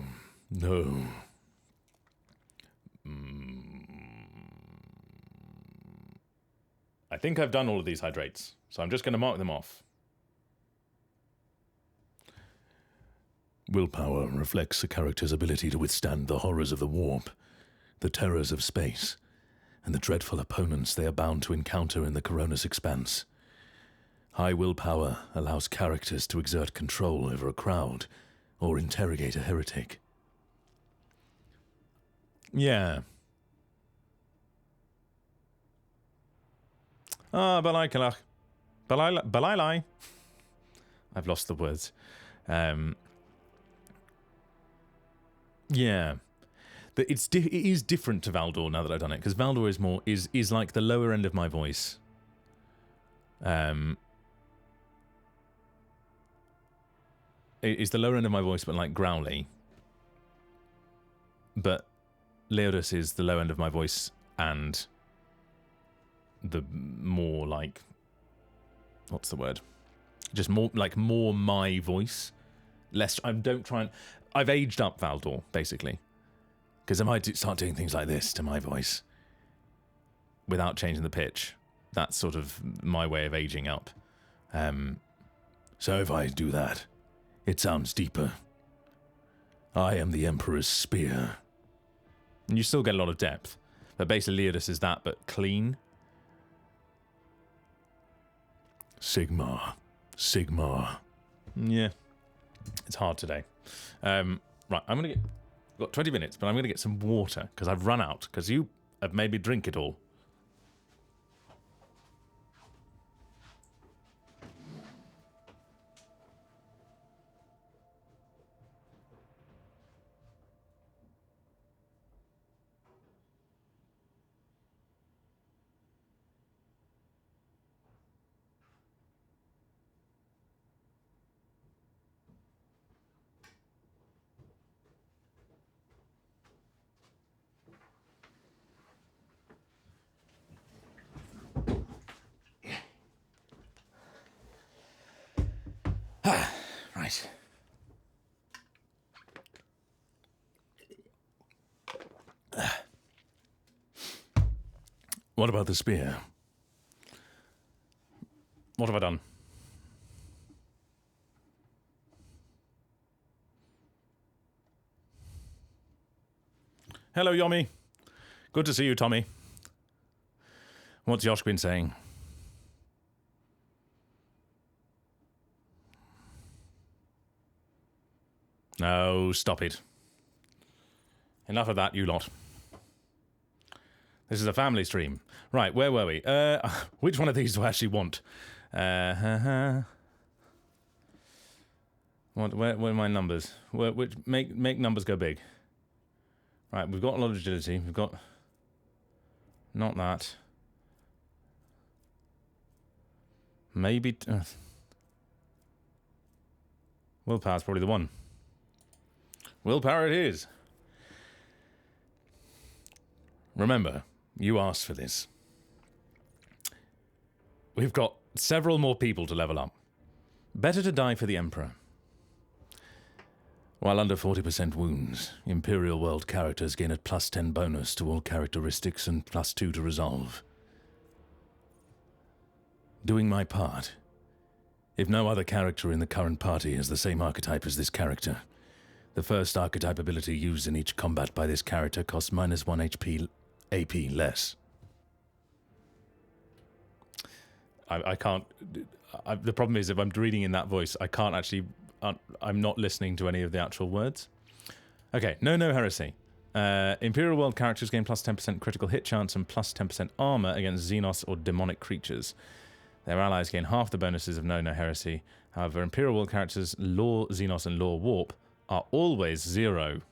I think I've done all of these hydrates, so I'm just going to mark them off. Willpower reflects a character's ability to withstand the horrors of the warp, the terrors of space, and the dreadful opponents they are bound to encounter in the Coronis expanse. High willpower allows characters to exert control over a crowd or interrogate a heretic. Yeah. Balai. I've lost the words. Yeah. It is different to Valdor now that I've done it, because Valdor is like the lower end of my voice. It is the lower end of my voice, but like growly. But Leodus is the low end of my voice and the more like, what's the word? Just more my voice. Less. I've aged up Valdor basically, because if I start doing things like this to my voice without changing the pitch, that's sort of my way of aging up. So if I do that, it sounds deeper. I am the Emperor's spear. And you still get a lot of depth. But basically Leodus is that, but clean. Sigmar. Yeah. It's hard today. Right, I've got 20 minutes, but I'm going to get some water, because I've run out, because you have made me drink it all. Right. What about the spear? What have I done? Hello, Yomi. Good to see you, Tommy. What's Yosh been saying? No, stop it. Enough of that, you lot. This is a family stream. Right, where were we? Which one of these do I actually want? Where are my numbers? Make numbers go big. Right, we've got a lot of agility. We've got... Not that. Maybe... Willpower's probably the one. Willpower it is. Remember, you asked for this. We've got several more people to level up. Better to die for the Emperor. While under 40% wounds, Imperial World characters gain a +10 bonus to all characteristics and +2 to resolve. Doing my part. If no other character in the current party has the same archetype as this character, the first archetype ability used in each combat by this character costs -1 HP AP less. I can't... the problem is, if I'm reading in that voice, I can't actually... I'm not listening to any of the actual words. Okay, no heresy. Imperial World characters gain +10% critical hit chance and +10% armor against Xenos or demonic creatures. Their allies gain half the bonuses of no heresy. However, Imperial World characters Law Xenos and Law Warp are always 0.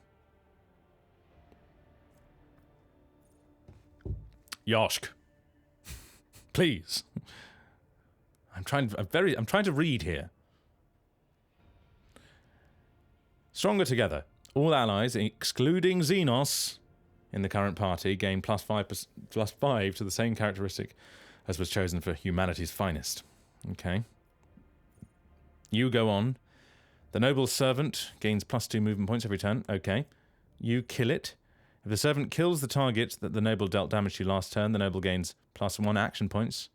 Yoshk. Please. I'm trying to read here. Stronger together. All allies, excluding Xenos, in the current party, gain +5 to the same characteristic as was chosen for humanity's finest. Okay. You go on. The Noble Servant gains +2 movement points every turn. Okay. You kill it. If the Servant kills the target that the Noble dealt damage to last turn, the Noble gains +1 action points.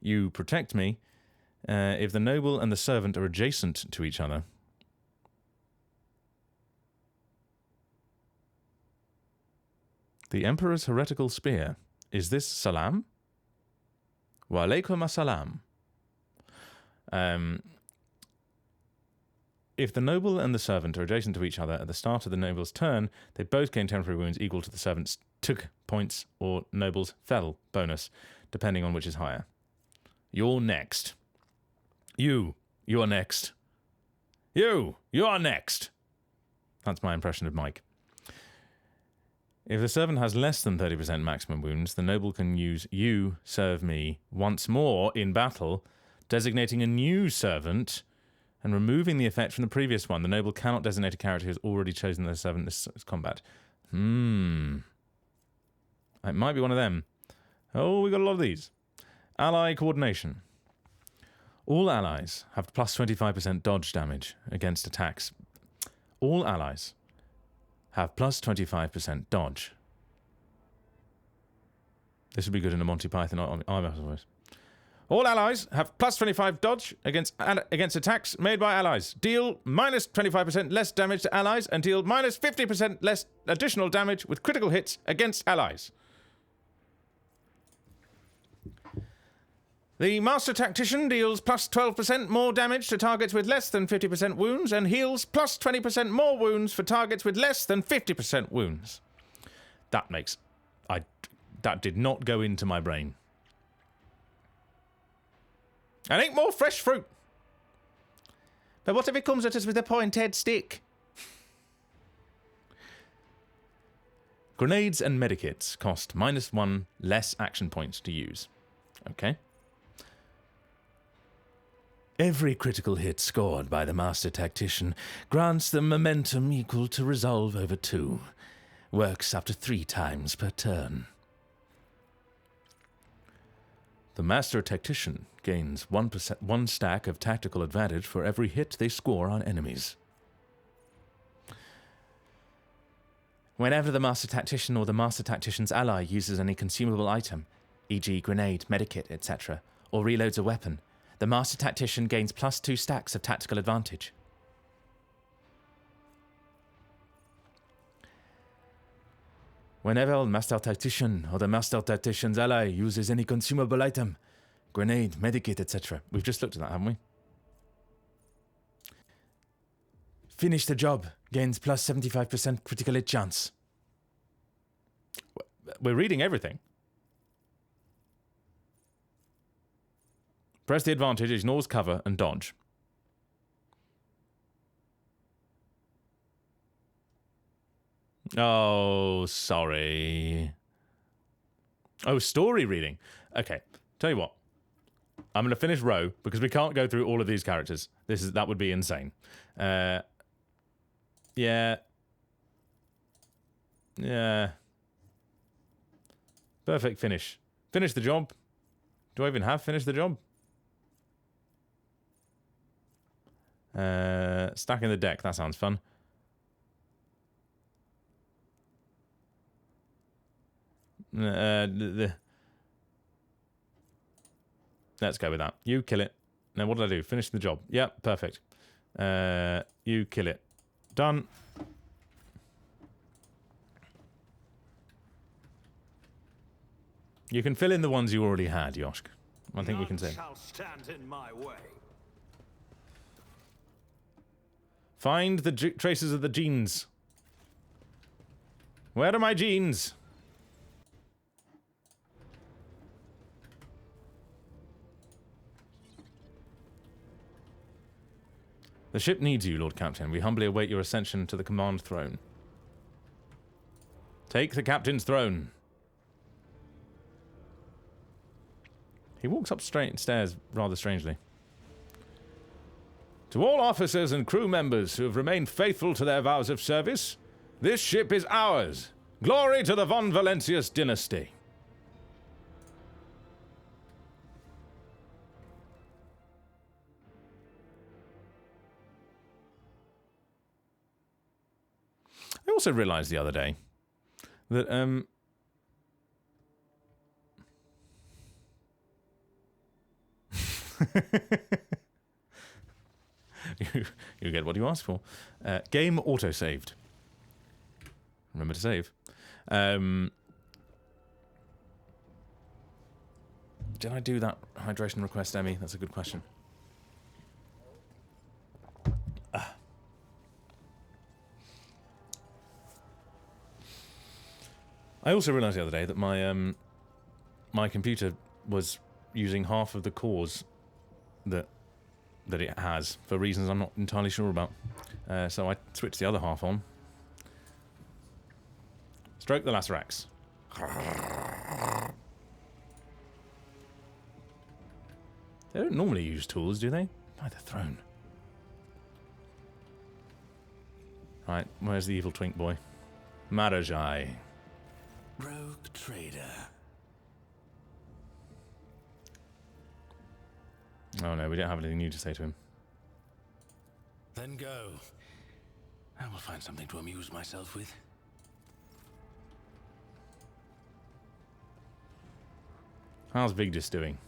You protect me. If the Noble and the Servant are adjacent to each other... The Emperor's Heretical Spear. Is this Salam? Wa alaikum assalam. If the Noble and the Servant are adjacent to each other at the start of the Noble's turn, they both gain temporary wounds equal to the Servant's took points or Noble's fell bonus, depending on which is higher. You're next. You are next. You are next. That's my impression of Mike. If the Servant has less than 30% maximum wounds, the Noble can use You Serve Me once more in battle, designating a new Servant and removing the effect from the previous one. The Noble cannot designate a character who has already chosen their Servant this combat. It might be one of them. Oh, we got a lot of these. Ally Coordination. All allies have +25% dodge damage against attacks. All allies have +25% dodge. This would be good in a Monty Python IMAX voice. All allies have +25 dodge against attacks made by allies. Deal -25% less damage to allies and deal -50% less additional damage with critical hits against allies. The Master Tactician deals +12% more damage to targets with less than 50% wounds and heals +20% more wounds for targets with less than 50% wounds. That did not go into my brain. And eat more fresh fruit. But what if it comes at us with a pointed stick? Grenades and medikits cost -1 less action points to use. Okay. Every critical hit scored by the Master Tactician grants them momentum equal to resolve over 2. Works up to 3 times per turn. The Master Tactician gains 1 stack of tactical advantage for every hit they score on enemies. Whenever the Master Tactician or the Master Tactician's ally uses any consumable item, e.g. grenade, medikit, etc., or reloads a weapon, the Master Tactician gains +2 stacks of tactical advantage. Whenever a master tactician or the master tactician's ally uses any consumable item, grenade, medikit, etc. We've just looked at that, haven't we? Finish the job. Gains plus 75% critical hit chance. We're reading everything. Press the advantage, ignores cover, and dodge. Oh, sorry. Oh, story reading. Okay, tell you what. I'm going to finish row because we can't go through all of these characters. That would be insane. Yeah. Yeah. Perfect finish. Finish the job. Do I even have finish the job? Stacking the deck. That sounds fun. Let's go with that. You kill it. Now, what did I do? Finish the job. Yep, perfect. You kill it. Done. You can fill in the ones you already had, Yoshk. I think we can say. Shall stand in my way. Find the traces of the genes. Where are my genes? The ship needs you, Lord Captain. We humbly await your ascension to the command throne. Take the captain's throne. He walks up straight stairs rather strangely. To all officers and crew members who have remained faithful to their vows of service, this ship is ours. Glory to the Von Valentius dynasty. I also realized the other day that you get what you asked for. Game auto-saved. Remember to save. Did I do that hydration request, Emmy? That's a good question. I also realised the other day that my my computer was using half of the cores that it has for reasons I'm not entirely sure about. So I switched the other half on. Stroke the Lacerax. They don't normally use tools, do they? By the throne. Right, where's the evil twink boy? Marajai. Rogue trader. Oh no, we don't have anything new to say to him. Then go. I will find something to amuse myself with. How's Vigdis doing?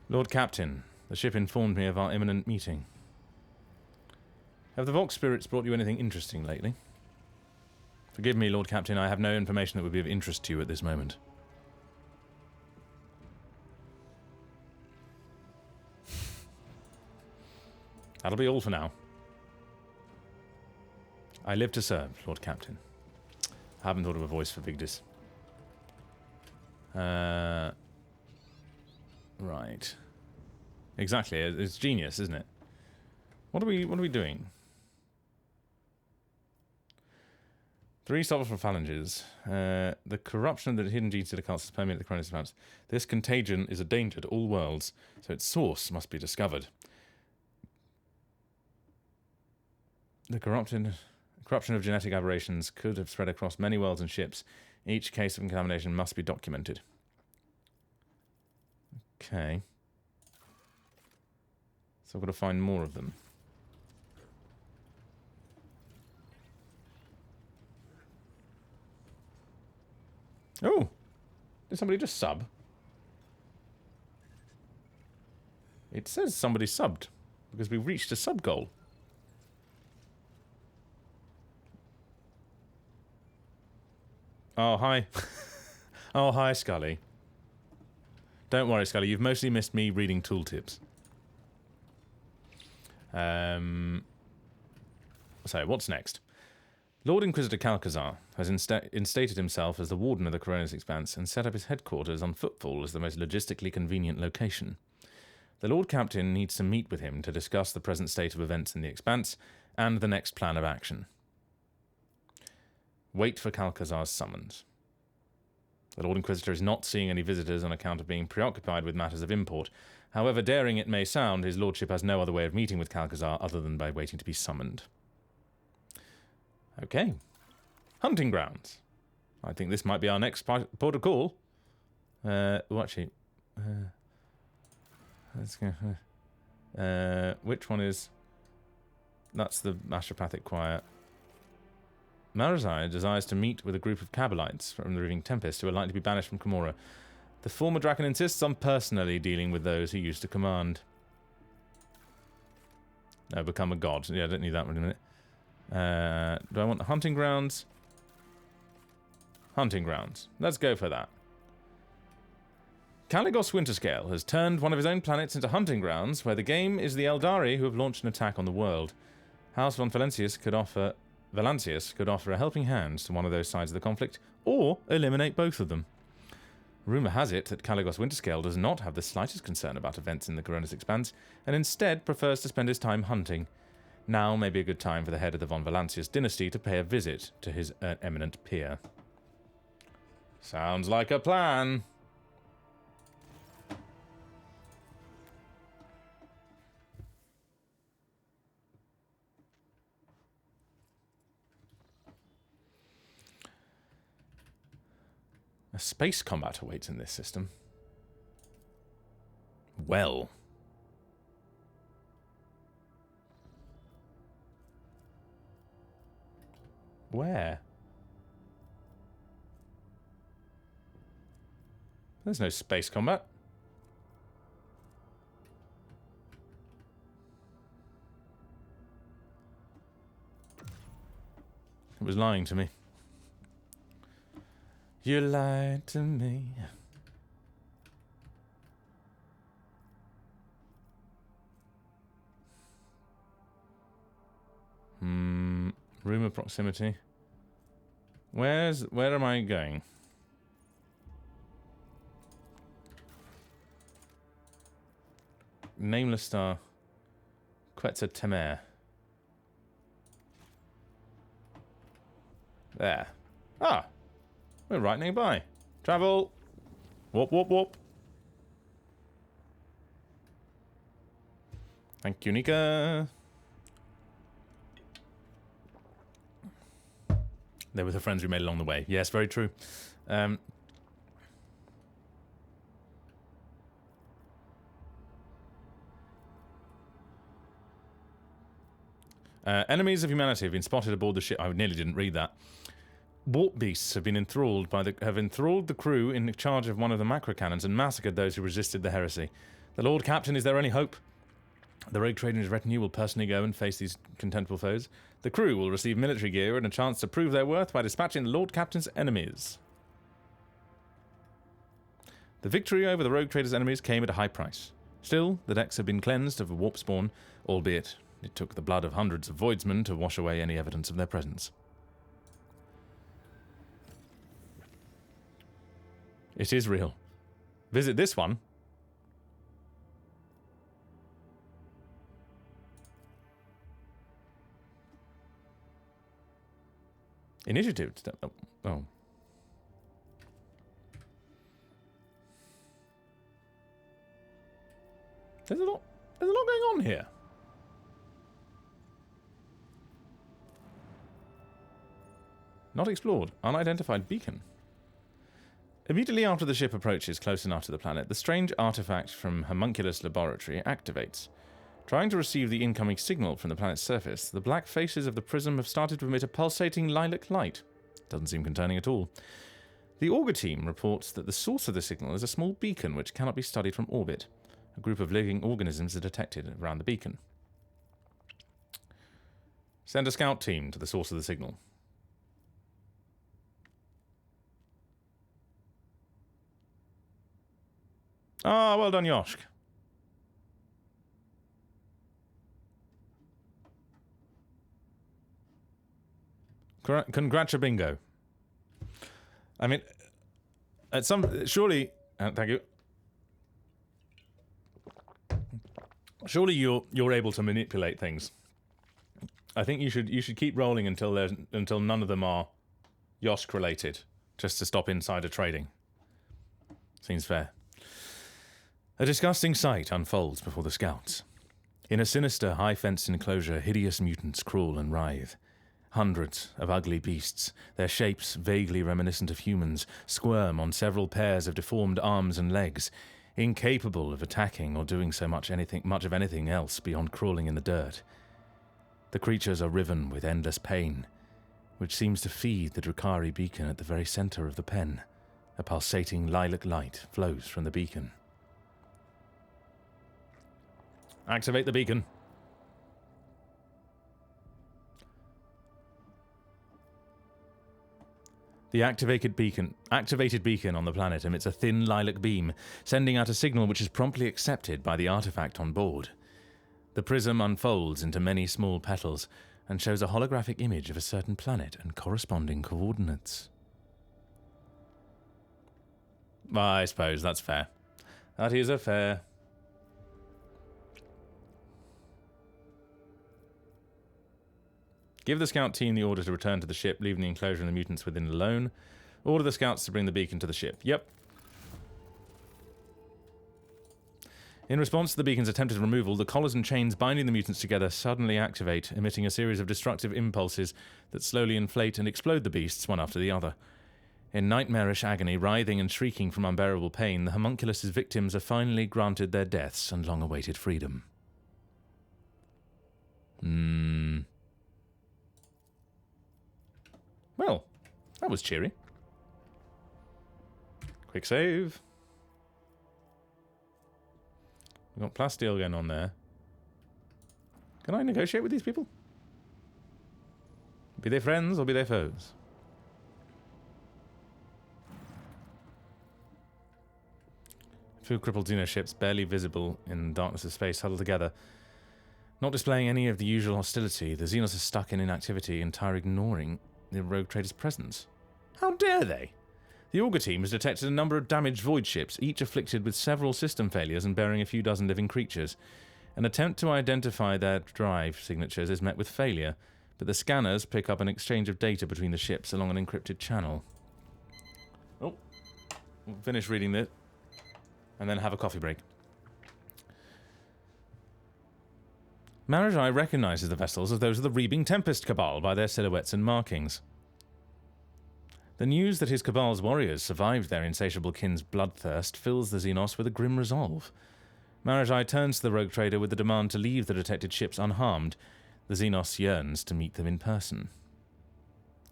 Lord Captain, the ship informed me of our imminent meeting. Have the Vox spirits brought you anything interesting lately? Forgive me, Lord Captain, I have no information that would be of interest to you at this moment. That'll be all for now. I live to serve, Lord Captain. I haven't thought of a voice for Vigdis. Right. Exactly, it's genius, isn't it? What are we doing? 3 stops for phalanges. The corruption of the hidden genes to the cast has permeated the Cronus plants. This contagion is a danger to all worlds, so its source must be discovered. The corruption of genetic aberrations could have spread across many worlds and ships. Each case of contamination must be documented. Okay. So I've got to find more of them. Oh! Did somebody just sub? It says somebody subbed, because we reached a sub goal. Oh, hi. Oh, hi, Scully. Don't worry, Scully. You've mostly missed me reading tooltips. So, what's next? Lord Inquisitor Calcazar has instated himself as the Warden of the Coronis Expanse and set up his headquarters on Footfall as the most logistically convenient location. The Lord Captain needs to meet with him to discuss the present state of events in the Expanse and the next plan of action. Wait for Calcazar's summons. The Lord Inquisitor is not seeing any visitors on account of being preoccupied with matters of import. However daring it may sound, his lordship has no other way of meeting with Calcazar other than by waiting to be summoned. Okay. Hunting grounds. I think this might be our next port of call. Actually... let's go... which one is... That's the Astropathic Choir. Marazai desires to meet with a group of Kabalites from the Raving Tempest who are likely to be banished from Camorra. The former Draken insists on personally dealing with those he used to command. No, become a god. Yeah, I don't need that one in a minute. Do I want the hunting grounds? Hunting grounds. Let's go for that. Caligos Winterscale has turned one of his own planets into hunting grounds where the game is the Eldari who have launched an attack on the world. House von Valancius could offer a helping hand to one of those sides of the conflict, or eliminate both of them. Rumour has it that Caligos Winterscale does not have the slightest concern about events in the Coronis Expanse, and instead prefers to spend his time hunting. Now may be a good time for the head of the von Valancius dynasty to pay a visit to his eminent peer. Sounds like a plan. A space combat awaits in this system. Well. Where? There's no space combat. It was lying to me. You lied to me. Room of proximity. Where am I going? Nameless star. Quetzal Temer. There. Ah! We're right nearby. Travel! Whoop, whoop, whoop. Thank you, Nika. They were the friends we made along the way. Yes, very true. Enemies of humanity have been spotted aboard the ship. I nearly didn't read that. Warp beasts have been enthralled the crew in charge of one of the macro cannons and massacred those who resisted the heresy. The Lord Captain is their only hope. The rogue trader and his retinue will personally go and face these contemptible foes. The crew will receive military gear and a chance to prove their worth by dispatching the Lord Captain's enemies. The victory over the rogue trader's enemies came at a high price. Still, the decks have been cleansed of warp spawn, albeit it took the blood of hundreds of voidsmen to wash away any evidence of their presence. It is real. Visit this one. Initiative. Oh. There's a lot going on here. Not explored. Unidentified beacon. Immediately after the ship approaches close enough to the planet, the strange artifact from Homunculus Laboratory activates. Trying to receive the incoming signal from the planet's surface, the black faces of the prism have started to emit a pulsating lilac light. Doesn't seem concerning at all. The Augur team reports that the source of the signal is a small beacon which cannot be studied from orbit. A group of living organisms are detected around the beacon. Send a scout team to the source of the signal. Ah, well done, Yoshk. Congratulabingo. I mean, at some... Surely... thank you. Surely you're able to manipulate things. I think you should keep rolling until none of them are Yoshk related, just to stop insider trading. Seems fair. A disgusting sight unfolds before the scouts. In a sinister, high-fenced enclosure, hideous mutants crawl and writhe. Hundreds of ugly beasts, their shapes vaguely reminiscent of humans, squirm on several pairs of deformed arms and legs, incapable of attacking or doing much of anything else beyond crawling in the dirt. The creatures are riven with endless pain, which seems to feed the Drukhari beacon at the very center of the pen. A pulsating lilac light flows from the beacon. Activate the beacon. The activated beacon on the planet emits a thin lilac beam, sending out a signal which is promptly accepted by the artifact on board. The prism unfolds into many small petals and shows a holographic image of a certain planet and corresponding coordinates. I suppose that's fair. That is a fair. Give the scout team the order to return to the ship, leaving the enclosure and the mutants within alone. Order the scouts to bring the beacon to the ship. Yep. In response to the beacon's attempted removal, the collars and chains binding the mutants together suddenly activate, emitting a series of destructive impulses that slowly inflate and explode the beasts one after the other. In nightmarish agony, writhing and shrieking from unbearable pain, the homunculus' victims are finally granted their deaths and long-awaited freedom. Well, that was cheery. Quick save. We've got plasteel going on there. Can I negotiate with these people? Be they friends or be they foes? Two crippled xenoships, barely visible in the darkness of space, huddled together. Not displaying any of the usual hostility, the Xenos are stuck in inactivity, entirely ignoring the rogue trader's presence. How dare they? The Augur team has detected a number of damaged void ships, each afflicted with several system failures and bearing a few dozen living creatures. An attempt to identify their drive signatures is met with failure, but the scanners pick up an exchange of data between the ships along an encrypted channel. Oh, we'll finish reading this, and then have a coffee break. Marajai recognizes the vessels as those of the Reaping Tempest Cabal by their silhouettes and markings. The news that his Cabal's warriors survived their insatiable kin's bloodthirst fills the Xenos with a grim resolve. Marajai turns to the rogue trader with the demand to leave the detected ships unharmed. The Xenos yearns to meet them in person.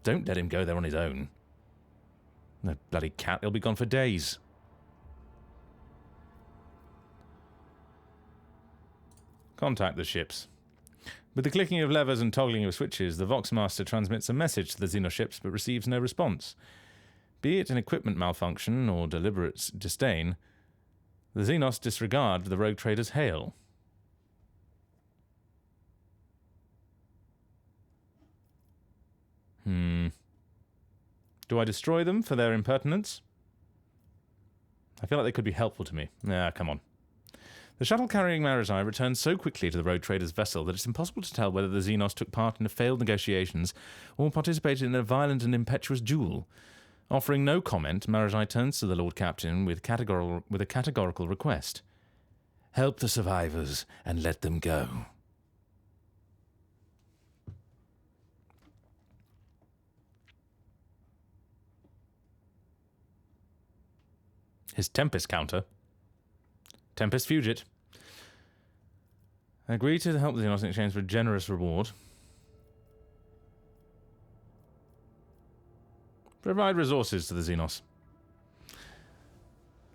Don't let him go there on his own. The bloody cat, he'll be gone for days. Contact the ships. With the clicking of levers and toggling of switches, the Voxmaster transmits a message to the Xenoships but receives no response. Be it an equipment malfunction or deliberate disdain, the Xenos disregard the rogue trader's hail. Do I destroy them for their impertinence? I feel like they could be helpful to me. Come on. The shuttle carrying Marajai returns so quickly to the rogue trader's vessel that it's impossible to tell whether the Xenos took part in failed negotiations or participated in a violent and impetuous duel. Offering no comment, Marajai turns to the Lord Captain with a categorical request. Help the survivors and let them go. His Tempest counter. Tempest Fugit. Agree to help the Xenos in exchange for a generous reward. Provide resources to the Xenos.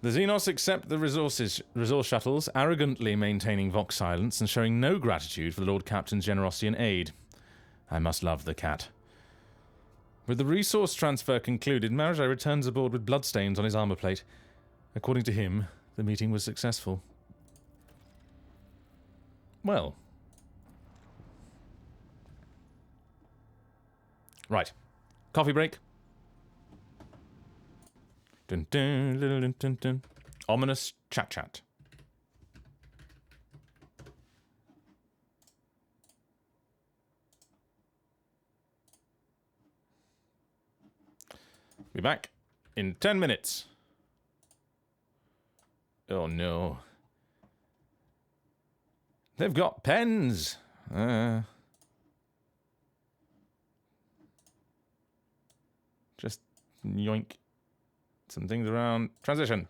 The Xenos accept the resource shuttles, arrogantly maintaining Vox silence and showing no gratitude for the Lord Captain's generosity and aid. I must love the cat. With the resource transfer concluded, Marajai returns aboard with bloodstains on his armor plate. According to him, The meeting was successful. Well. Right. Coffee break. Dun, dun, dun, dun, dun, dun. Ominous chat. Be back in 10 minutes. Oh no. They've got pens. Just yoink some things around. Transition.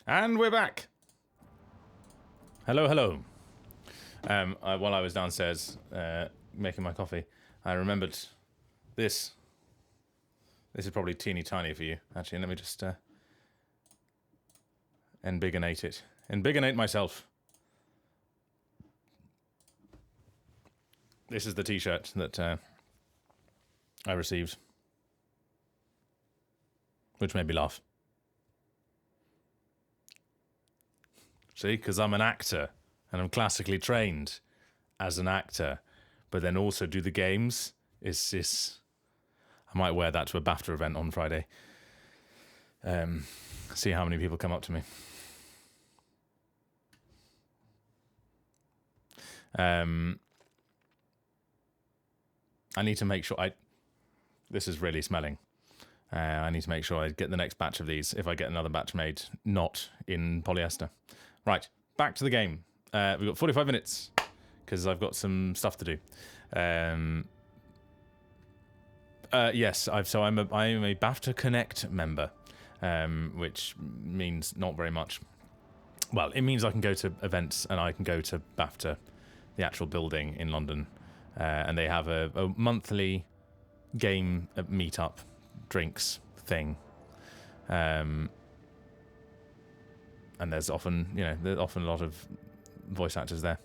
And we're back. Hello, hello. While I was downstairs making my coffee, I remembered this. This is probably teeny tiny for you. Actually, let me just embiggenate it. Embiggenate myself. This is the t-shirt that I received, which made me laugh. See, because I'm an actor, and I'm classically trained as an actor, but then also do the games. I might wear that to a BAFTA event on Friday. See how many people come up to me. I need to make sure this is really smelling. I need to make sure I get the next batch of these if I get another batch made not in polyester. Right, back to the game. We've got 45 minutes because I've got some stuff to do. Yes, I'm a BAFTA Connect member, which means not very much. Well, it means I can go to events and I can go to BAFTA, the actual building in London. And they have a monthly game meetup drinks thing. And there's often a lot of voice actors there.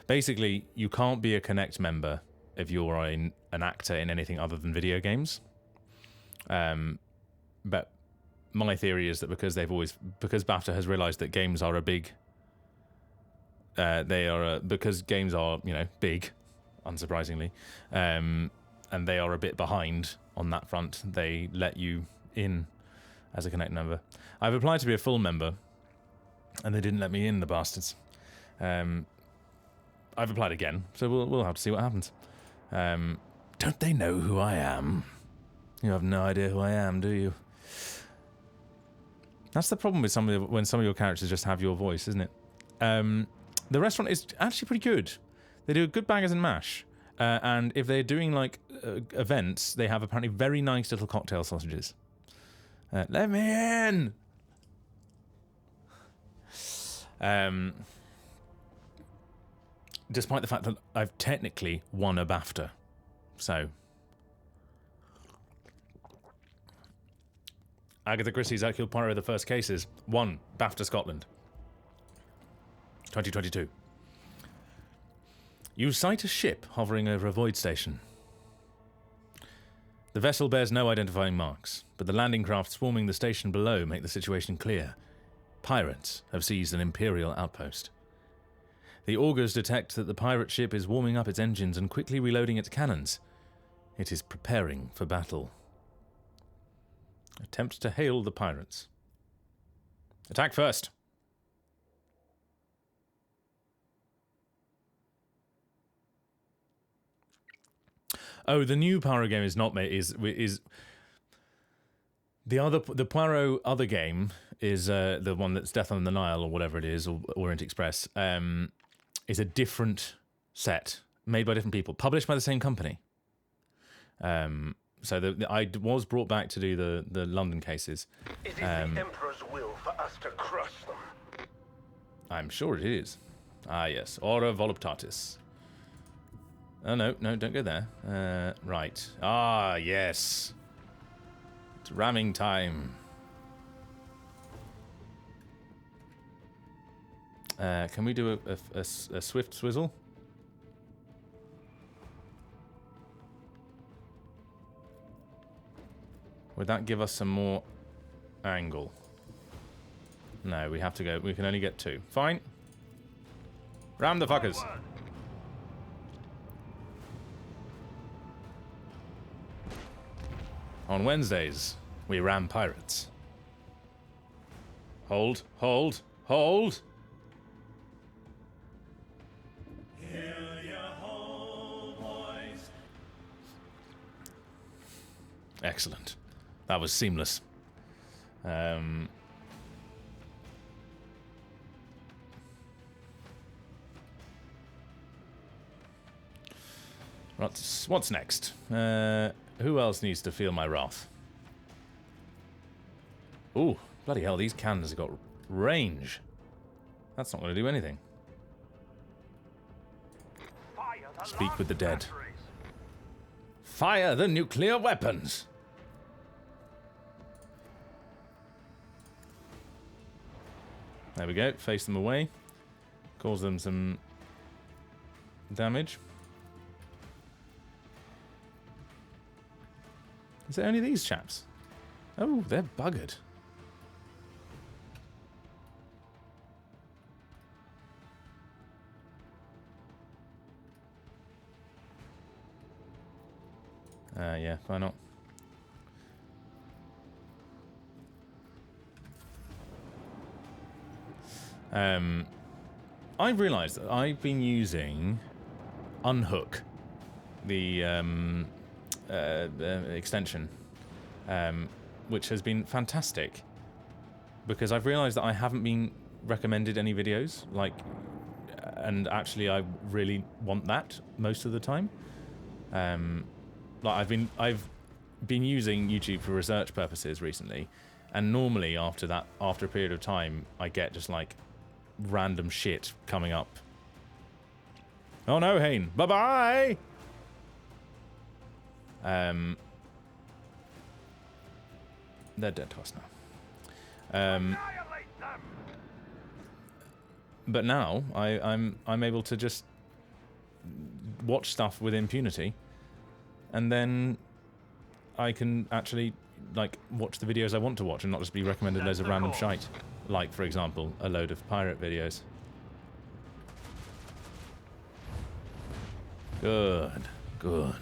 Basically, you can't be a Connect member if you're an actor in anything other than video games. But my theory is that because BAFTA has realized that games are a big because games are big, unsurprisingly, and they are a bit behind on that front, they let you in as a Connect member. I've applied to be a full member, and they didn't let me in, the bastards. I've applied again, so we'll have to see what happens. Don't they know who I am? You have no idea who I am, do you? That's the problem with when some of your characters just have your voice, isn't it? The restaurant is actually pretty good. They do good bangers and mash. And if they're doing events, they have apparently very nice little cocktail sausages. Let me in! Despite the fact that I've technically won a BAFTA. So. Agatha Christie's Hercule Poirot, the first cases, won BAFTA Scotland. 2022. You sight a ship hovering over a void station. The vessel bears no identifying marks, but the landing craft swarming the station below make the situation clear. Pirates have seized an Imperial outpost. The augurs detect that the pirate ship is warming up its engines and quickly reloading its cannons. It is preparing for battle. Attempt to hail the pirates. Attack first. Oh, the new Poirot game is not made. Is the Poirot other game is the one that's Death on the Nile or whatever it is, or Orient Express. Is a different set made by different people, published by the same company. So I was brought back to do the London cases. It is the Emperor's will for us to crush them. I'm sure it is. Ah, yes. Ora voluptatis. Oh, no, don't go there. Right. Ah, yes. It's ramming time. Can we do a swift swizzle? Would that give us some more angle? No, we have to go. We can only get 2. Fine. Ram the fuckers. On Wednesdays, we ram pirates. Hold, hold, hold! Excellent. That was seamless. What's next? Who else needs to feel my wrath? Ooh, bloody hell, these cans have got Range. That's not going to do anything. Speak with the dead. Fire the nuclear weapons! There we go. Face them away. Cause them some damage. Is it only these chaps? Oh, they're buggered. Yeah, why not? I've realised that I've been using Unhook, the extension, which has been fantastic because I've realised that I haven't been recommended any videos, like, and actually I really want that most of the time. Like I've been using YouTube for research purposes recently, and normally after a period of time, I get just like random shit coming up. Oh no, Hayne! Bye bye. They're dead to us now. But now I'm able to just watch stuff with impunity. And then I can actually, like, watch the videos I want to watch and not just be recommended loads of random shite. Like, for example, a load of pirate videos. Good. Good.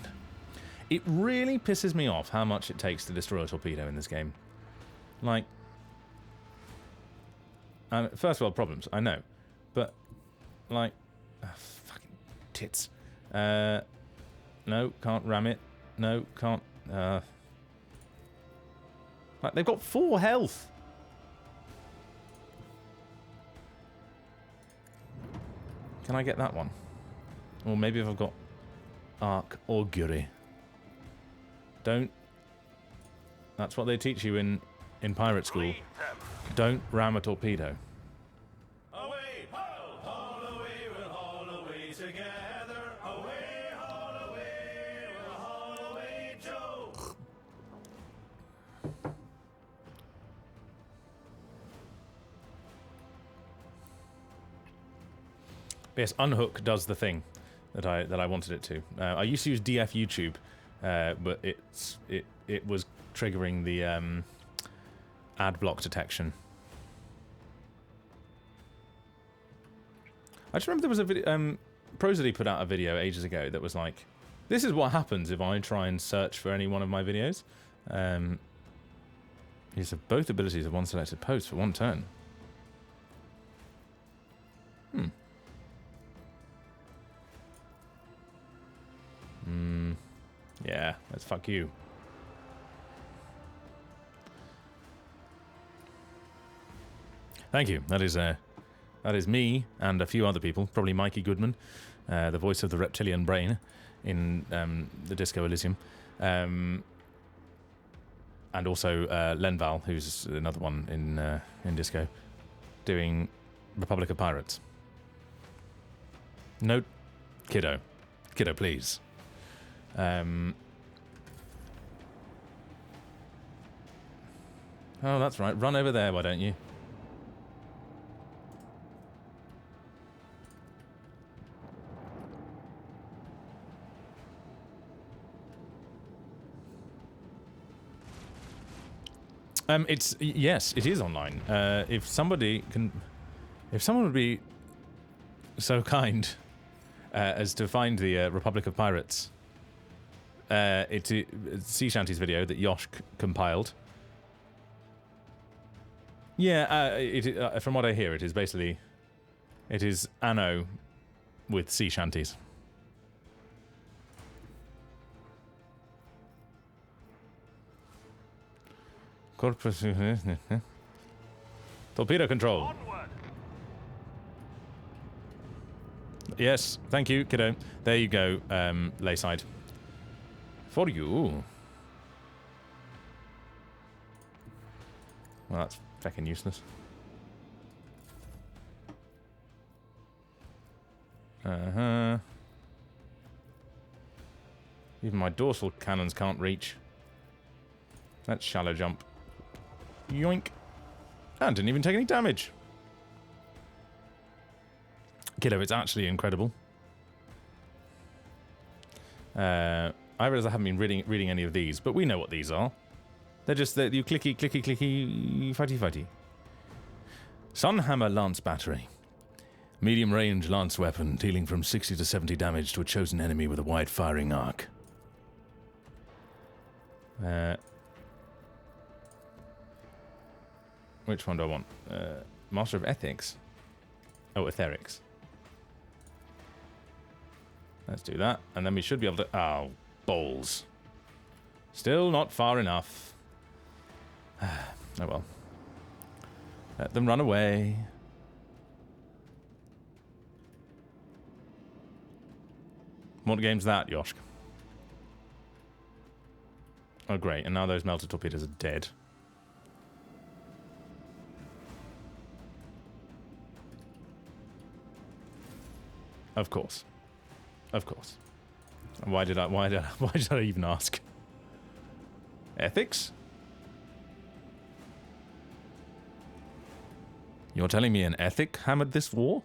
It really pisses me off how much it takes to destroy a torpedo in this game. Like, first world problems, I know. But, like, fucking tits. No, can't ram it. No, can't. Like, they've got 4 health. Can I get that one? Or maybe if I've got Arc Augury. Don't. That's what they teach you in pirate school. Don't ram a torpedo. Away, haul away, we'll haul away together. Away, haul away, we'll haul away, Joe. Yes, Unhook does the thing that I wanted it to. I used to use DF YouTube, but it was triggering the ad block detection. I just remember there was a video. Prosody put out a video ages ago that was like, "This is what happens if I try and search for any one of my videos." Use of both abilities of one selected post for one turn. Yeah, let's fuck you. Thank you. That is me and a few other people, probably Mikey Goodman, the voice of the reptilian brain in the Disco Elysium, and also Lenval, who's another one in Disco, doing Republic of Pirates. No, kiddo, please. Oh, that's right. Run over there, why don't you? Yes, it is online. If someone would be so kind as to find the Republic of Pirates, Sea Shanty's video that Yosh compiled. Yeah, from what I hear, it is Anno with sea shanties. Torpedo control. Onward. Yes, thank you, kiddo. There you go, layside. For you. Well, that's fucking useless. Uh-huh. Even my dorsal cannons can't reach. That's shallow jump. Yoink. And didn't even take any damage. Kiddo, it's actually incredible. I realize I haven't been reading any of these, but we know what these are. They're just you clicky, clicky, clicky, fighty, fighty. Sunhammer Lance Battery. Medium range lance weapon, dealing from 60 to 70 damage to a chosen enemy with a wide firing arc. Which one do I want? Master of Ethics. Oh, Etherics. Let's do that, and then we should be able to... Oh, balls. Still not far enough. Oh well. Let them run away. What game's that, Yoshk? Oh, great. And now those melted torpedoes are dead. Of course. Of course. Why did I even ask? Ethics? You're telling me an ethic hammered this war?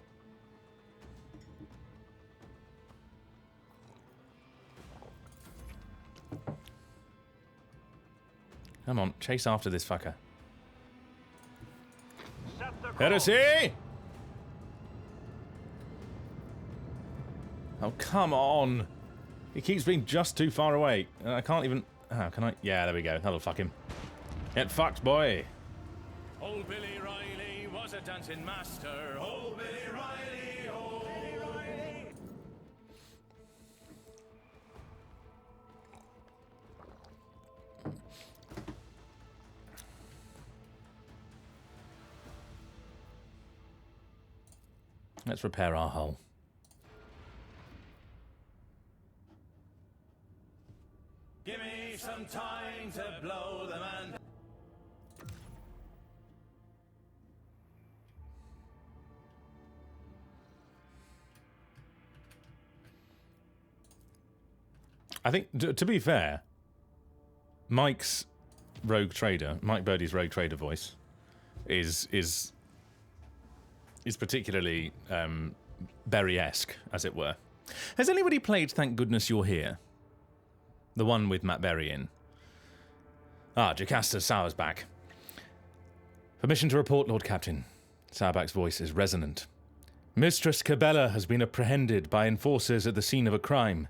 Come on, chase after this fucker. Heresy! Oh, come on. He keeps being just too far away. I can't even... Oh, can I? Yeah, there we go. That'll fuck him. Get fucked, boy. Old Billy Riley was a dancing master. Old Billy Riley, old Billy Riley. Let's repair our hull. Give me some time to blow the man. I think, to be fair, Mike's Rogue Trader, Mike Birdie's Rogue Trader voice, is particularly Berry-esque, as it were. Has anybody played Thank Goodness You're Here? The one with Matt Berry in. Ah, Jocasta Sauersbach. Permission to report, Lord Captain. Sauerbach's voice is resonant. Mistress Cabela has been apprehended by enforcers at the scene of a crime.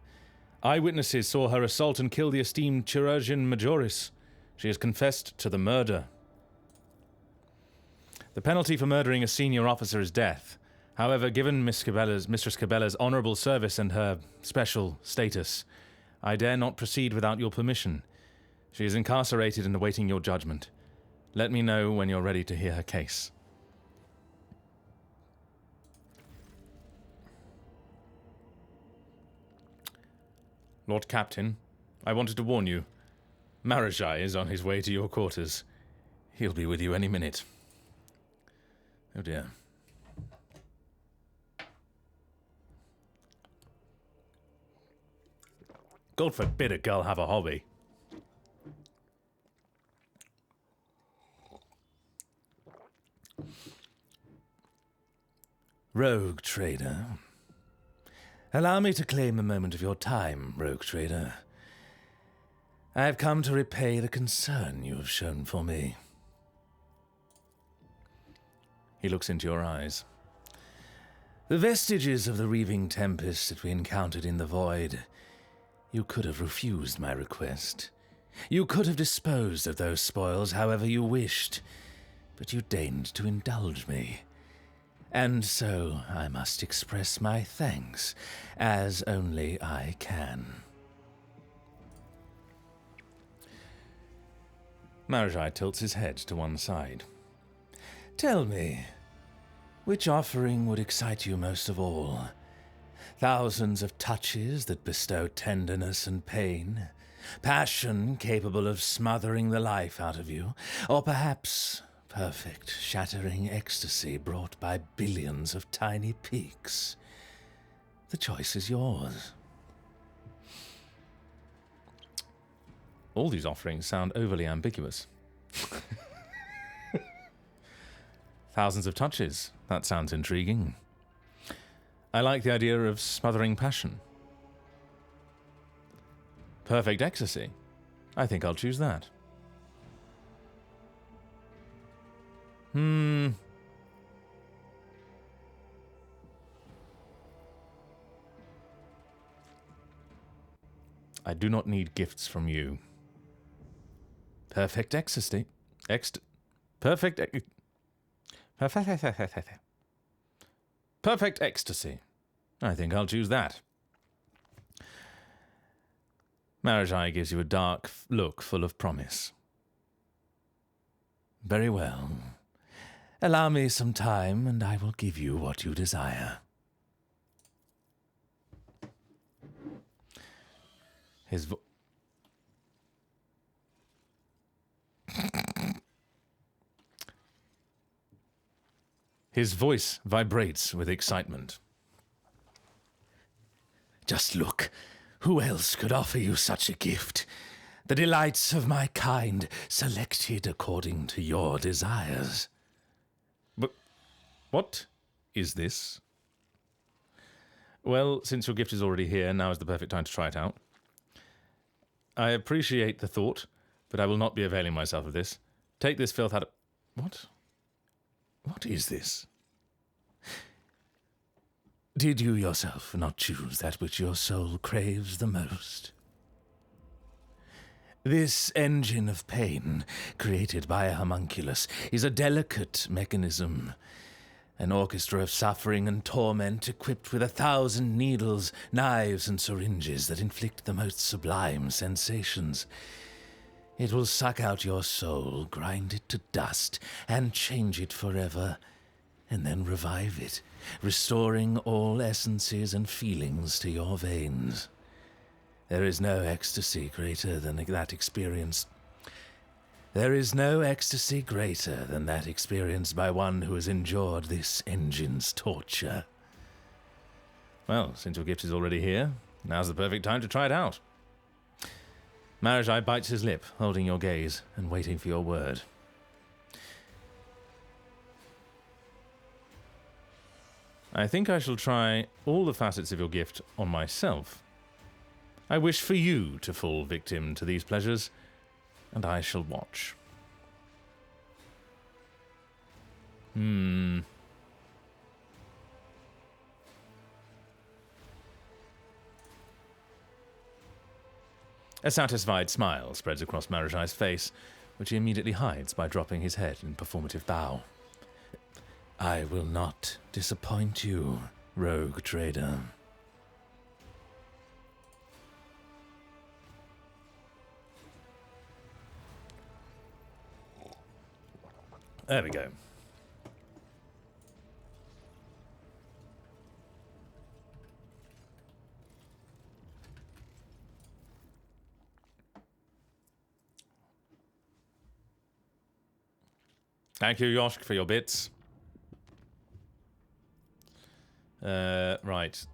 Eyewitnesses saw her assault and kill the esteemed Chirurgeon Majoris. She has confessed to the murder. The penalty for murdering a senior officer is death. However, given Mistress Cabela's honourable service and her special status, I dare not proceed without your permission. She is incarcerated and awaiting your judgment. Let me know when you're ready to hear her case. Lord Captain, I wanted to warn you. Marajai is on his way to your quarters. He'll be with you any minute. Oh dear. God forbid a girl have a hobby. Rogue Trader. Allow me to claim a moment of your time, Rogue Trader. I have come to repay the concern you have shown for me. He looks into your eyes. The vestiges of the reaving tempest that we encountered in the void. You could have refused my request. You could have disposed of those spoils however you wished, but you deigned to indulge me. And so I must express my thanks, as only I can. Marajai tilts his head to one side. Tell me, which offering would excite you most of all? Thousands of touches that bestow tenderness and pain, passion capable of smothering the life out of you, or perhaps perfect, shattering ecstasy brought by billions of tiny peaks. The choice is yours. All these offerings sound overly ambiguous. Thousands of touches. That sounds intriguing. I like the idea of smothering passion. Perfect ecstasy. I think I'll choose that. I do not need gifts from you. Perfect ecstasy. Perfect ecstasy. I think I'll choose that. Marriage Eye gives you a dark look full of promise. Very well. Allow me some time, and I will give you what you desire. His voice vibrates with excitement. Just look. Who else could offer you such a gift? The delights of my kind, selected according to your desires. But what is this? Well, since your gift is already here, now is the perfect time to try it out. I appreciate the thought, but I will not be availing myself of this. Take this filth out of... What? What is this? Did you yourself not choose that which your soul craves the most? This engine of pain, created by a homunculus, is a delicate mechanism. An orchestra of suffering and torment equipped with 1,000 needles, knives, and syringes that inflict the most sublime sensations. It will suck out your soul, grind it to dust, and change it forever, and then revive it, restoring all essences and feelings to your veins. There is no ecstasy greater than that experience. There is no ecstasy greater than that experienced by one who has endured this engine's torture. Well, since your gift is already here, now's the perfect time to try it out. Marriage Eye bites his lip, holding your gaze and waiting for your word. I think I shall try all the facets of your gift on myself. I wish for you to fall victim to these pleasures, and I shall watch. A satisfied smile spreads across Marriage Eye's face, which he immediately hides by dropping his head in performative bow. I will not disappoint you, rogue trader. There we go. Thank you, Yoshk, for your bits. Right.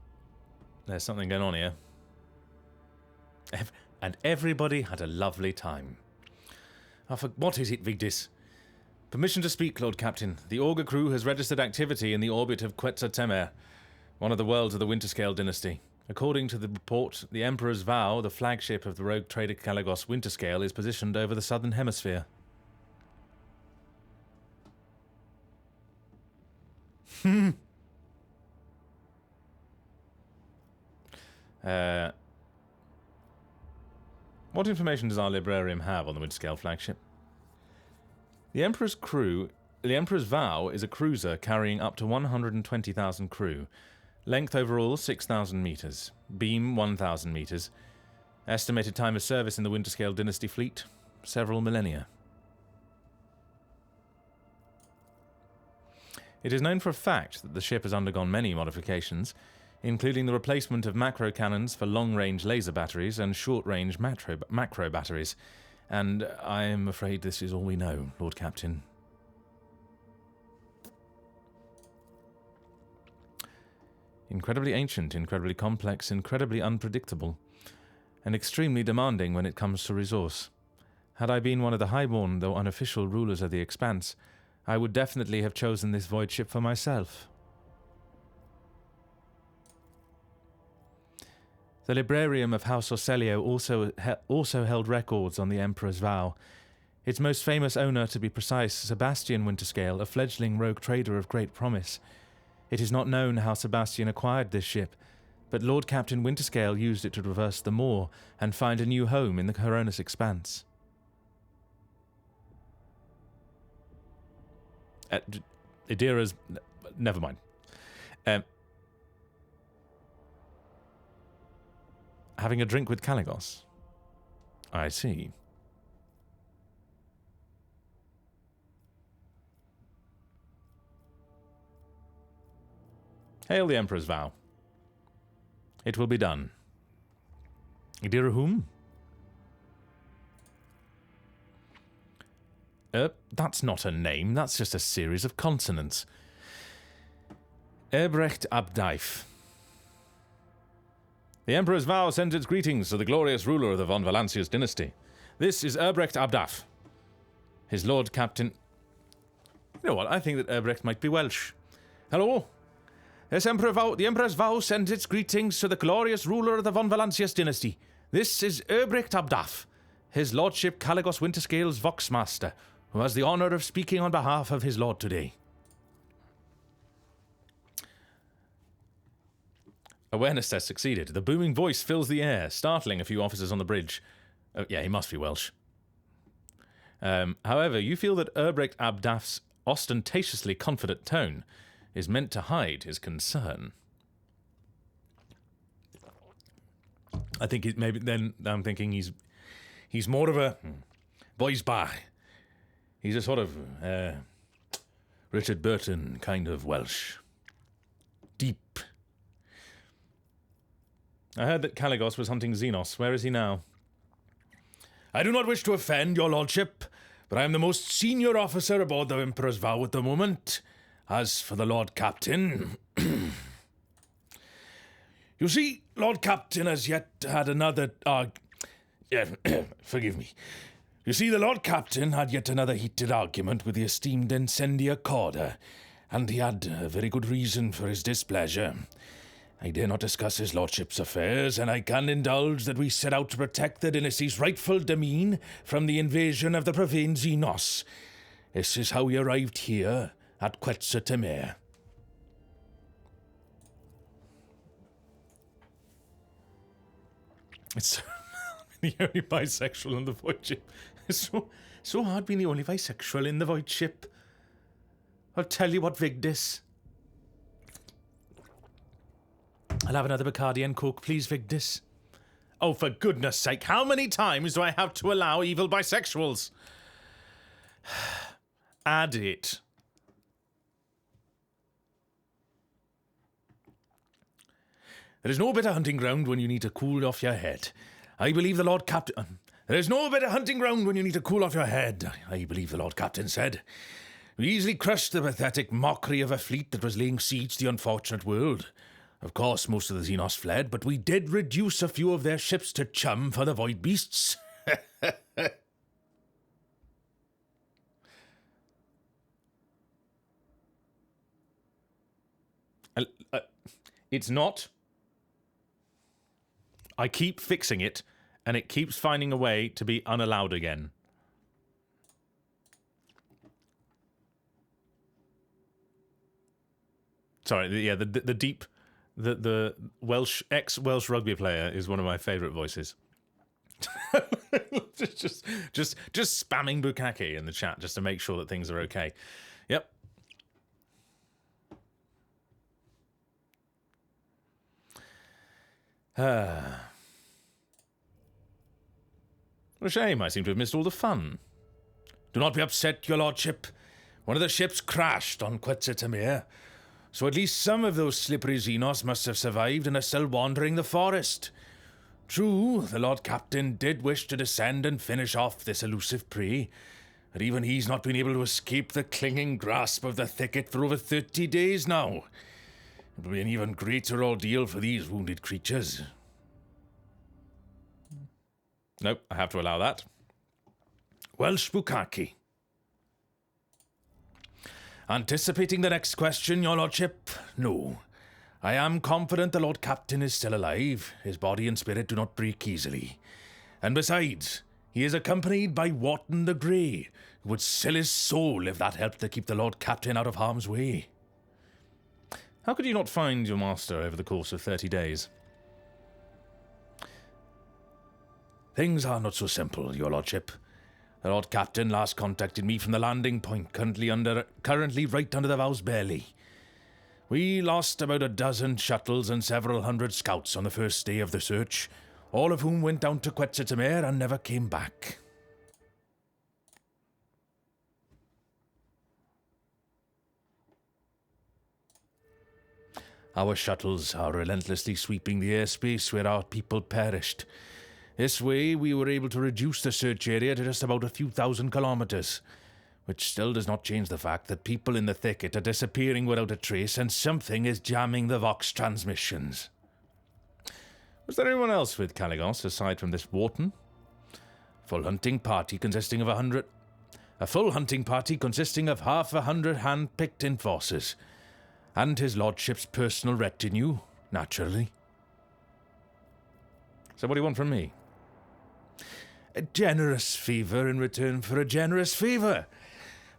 There's something going on here. And everybody had a lovely time. What is it, Vigdis? Permission to speak, Lord Captain. The Augur crew has registered activity in the orbit of Quetzaltemer, one of the worlds of the Winterscale dynasty. According to the report, the Emperor's Vow, the flagship of the rogue trader Caligos Winterscale, is positioned over the southern hemisphere. What information does our librarian have on the Winterscale flagship? The Emperor's Vow is a cruiser carrying up to 120,000 crew. Length overall 6,000 meters. Beam 1,000 meters. Estimated time of service in the Winterscale dynasty fleet, several millennia. It is known for a fact that the ship has undergone many modifications, including the replacement of macro cannons for long-range laser batteries and short-range macro batteries. And I am afraid this is all we know, Lord Captain. Incredibly ancient, incredibly complex, incredibly unpredictable, and extremely demanding when it comes to resource. Had I been one of the highborn, though unofficial, rulers of the Expanse, I would definitely have chosen this void ship for myself. The Librarium of House Orselio also held records on the Emperor's vow. Its most famous owner, to be precise, Sebastian Winterscale, a fledgling rogue trader of great promise. It is not known how Sebastian acquired this ship, but Lord Captain Winterscale used it to traverse the moor and find a new home in the Coronis Expanse. Idira's... Never mind. Having a drink with Caligos. I see. Hail the Emperor's vow. It will be done. Idira whom? That's not a name, that's just a series of consonants. Erbrecht Abdaif. The Emperor's vow sends its greetings to the glorious ruler of the von Valancius dynasty. This is Erbrecht Abdaf. His Lord Captain... You know what, I think that Erbrecht might be Welsh. Hello? The Emperor's vow sends its greetings to the glorious ruler of the von Valancius dynasty. This is Erbrecht Abdaf, his Lordship Caligos Winterscale's Voxmaster, who has the honour of speaking on behalf of his lord today. Awareness test succeeded. The booming voice fills the air, startling a few officers on the bridge. Oh, yeah, he must be Welsh. However, you feel that Erbrecht Abdaf's ostentatiously confident tone is meant to hide his concern. I think I'm thinking he's more of a boys bar. He's a sort of Richard Burton kind of Welsh. Deep. I heard that Caligos was hunting Xenos. Where is he now? I do not wish to offend your lordship, but I am the most senior officer aboard the Emperor's vow at the moment. As for the Lord Captain... You see, Lord Captain has yet had another... forgive me. You see, the Lord Captain had yet another heated argument with the esteemed Incendia Corder, and he had a very good reason for his displeasure. I dare not discuss his lordship's affairs, and I can indulge that we set out to protect the dynasty's rightful demesne from the invasion of the profane Xenos. This is how we arrived here at Quetzaltemare. It's the only bisexual in the void ship. It's so hard being the only bisexual in the void ship. I'll tell you what, Vigdis. I'll have another Bacardi and Coke, please, Vigdis. Oh, for goodness sake, how many times do I have to allow evil bisexuals? Add it. There is no better hunting ground when you need to cool off your head. I believe the Lord Captain... There is no better hunting ground when you need to cool off your head, I believe the Lord Captain said. We easily crushed the pathetic mockery of a fleet that was laying siege to the unfortunate world. Of course, most of the Xenos fled, but we did reduce a few of their ships to chum for the void beasts. It's not... I keep fixing it, and it keeps finding a way to be unallowed again. Sorry, yeah, the deep... The Welsh, ex-Welsh rugby player is one of my favourite voices. just spamming Bukake in the chat just to make sure that things are okay. Yep. What a shame, I seem to have missed all the fun. Do not be upset, your lordship. One of the ships crashed on Quetzaltemare, so at least some of those slippery Xenos must have survived and are still wandering the forest. True, the Lord Captain did wish to descend and finish off this elusive prey, but even he's not been able to escape the clinging grasp of the thicket for over 30 days now. It will be an even greater ordeal for these wounded creatures. Nope, I have to allow that. Welsh Bukaki. Anticipating the next question, your lordship? No. I am confident the Lord Captain is still alive. His body and spirit do not break easily. And besides, he is accompanied by Wharton the Grey, who would sell his soul if that helped to keep the Lord Captain out of harm's way. How could you not find your master over the course of 30 days? Things are not so simple, your lordship. The Lord Captain last contacted me from the landing point, currently right under the Vow's belly. We lost about a dozen shuttles and several hundred scouts on the first day of the search, all of whom went down to Quetzalcoatl and never came back. Our shuttles are relentlessly sweeping the airspace where our people perished. This way, we were able to reduce the search area to just about a few thousand kilometers, which still does not change the fact that people in the thicket are disappearing without a trace and something is jamming the Vox transmissions. Was there anyone else with Caligos aside from this Wharton? A full hunting party consisting of half a hundred hand-picked enforcers, and his lordship's personal retinue, naturally. So what do you want from me? A generous favour in return for a generous favour.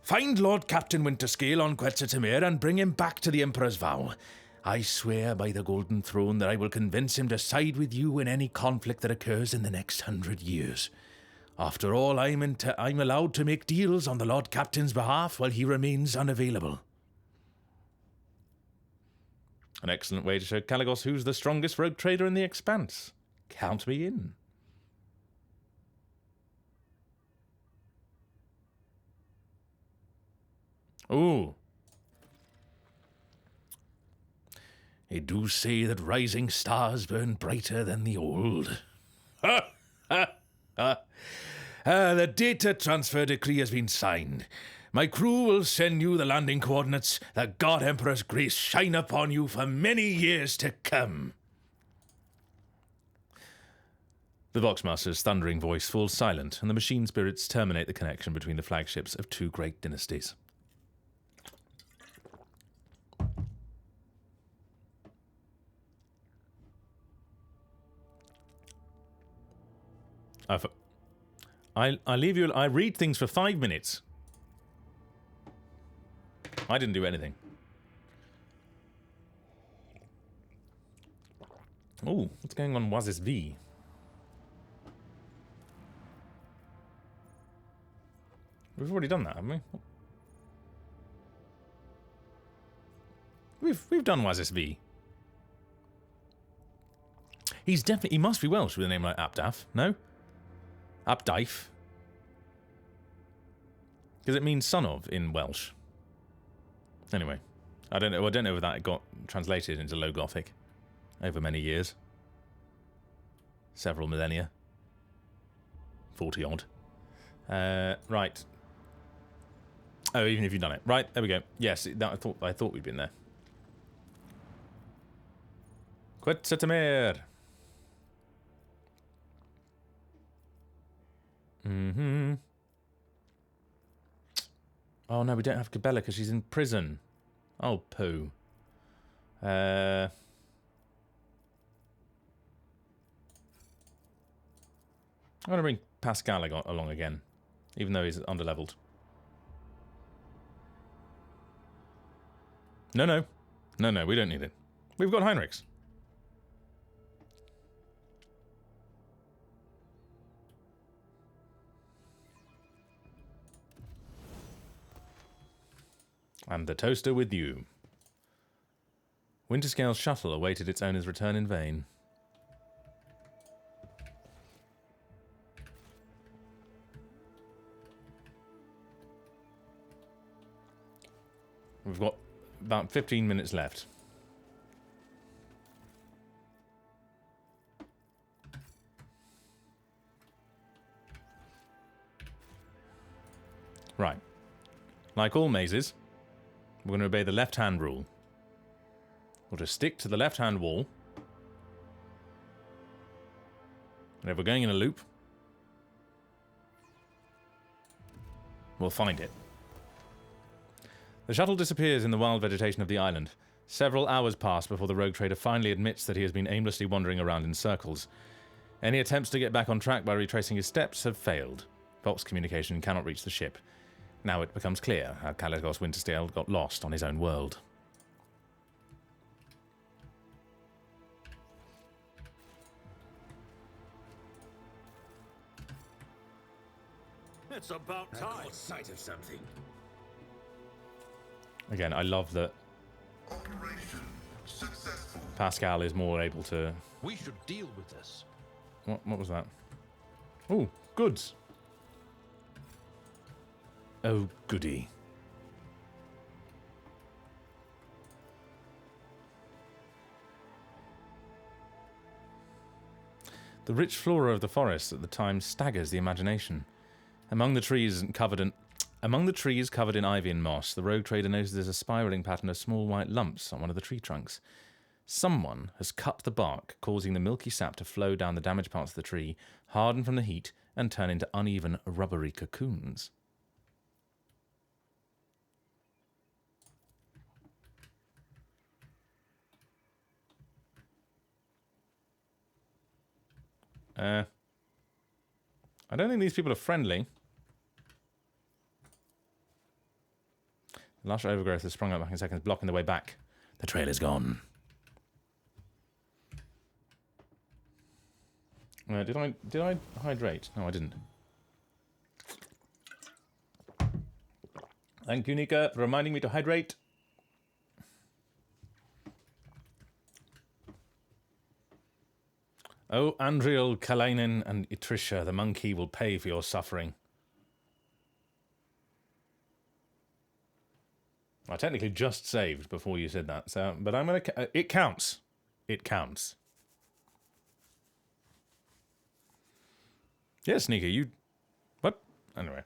Find Lord Captain Winterscale on Quetzalcoatl and bring him back to the Emperor's Vow. I swear by the Golden Throne that I will convince him to side with you in any conflict that occurs in the next 100 years. After all, I'm allowed to make deals on the Lord Captain's behalf while he remains unavailable. An excellent way to show Caligos who's the strongest rogue trader in the Expanse. Count me in. Ooh. They do say that rising stars burn brighter than the old. The data transfer decree has been signed. My crew will send you the landing coordinates. The God Emperor's grace shine upon you for many years to come. The Voxmaster's thundering voice falls silent, and the machine spirits terminate the connection between the flagships of two great dynasties. I leave you. I read things for 5 minutes. I didn't do anything. Oh, what's going on? Was this V? We've already done that, haven't we? We've done Wazis V. He must be Welsh with a name like Abdaf, no? Abdaif. Because it means son of in Welsh. Anyway, I don't know if that got translated into Low Gothic over many years. Several millennia. 40 odd. Right. Oh, even if you've done it. Right, there we go. Yes, I thought we'd been there. Quetzalcoatl. Mm-hmm. Oh no, we don't have Cabela because she's in prison. Oh, poo. I'm going to bring Pascal along again, even though he's underleveled. No, we don't need it. We've got Heinrichs. And the toaster with you. Winterscale's shuttle awaited its owner's return in vain. We've got about 15 minutes left. Right. Like all mazes, we're going to obey the left-hand rule. We'll just stick to the left-hand wall. And if we're going in a loop, we'll find it. The shuttle disappears in the wild vegetation of the island. Several hours pass before the rogue trader finally admits that he has been aimlessly wandering around in circles. Any attempts to get back on track by retracing his steps have failed. Vox communication cannot reach the ship. Now it becomes clear how Caligos Winterstale got lost on his own world. It's about I time. caught sight of something. Again, I love that Operation successful. Pascal is more able to... We should deal with this. What was that? Oh, goods. Oh, goody. The rich flora of the forest at the time staggers the imagination. Among the trees covered in ivy and moss, the rogue trader notices a spiraling pattern of small white lumps on one of the tree trunks. Someone has cut the bark, causing the milky sap to flow down the damaged parts of the tree, harden from the heat, and turn into uneven, rubbery cocoons. I don't think these people are friendly. The lush overgrowth has sprung up back in seconds, blocking the way back. The trail is gone. Did I hydrate? No, I didn't. Thank you, Nika, for reminding me to hydrate. Oh, Andriel, Kalainen, and Itrisha, the monkey will pay for your suffering. I technically just saved before you said that, so but I'm gonna. It counts. It counts. Yes, Nika, you. What? Anyway,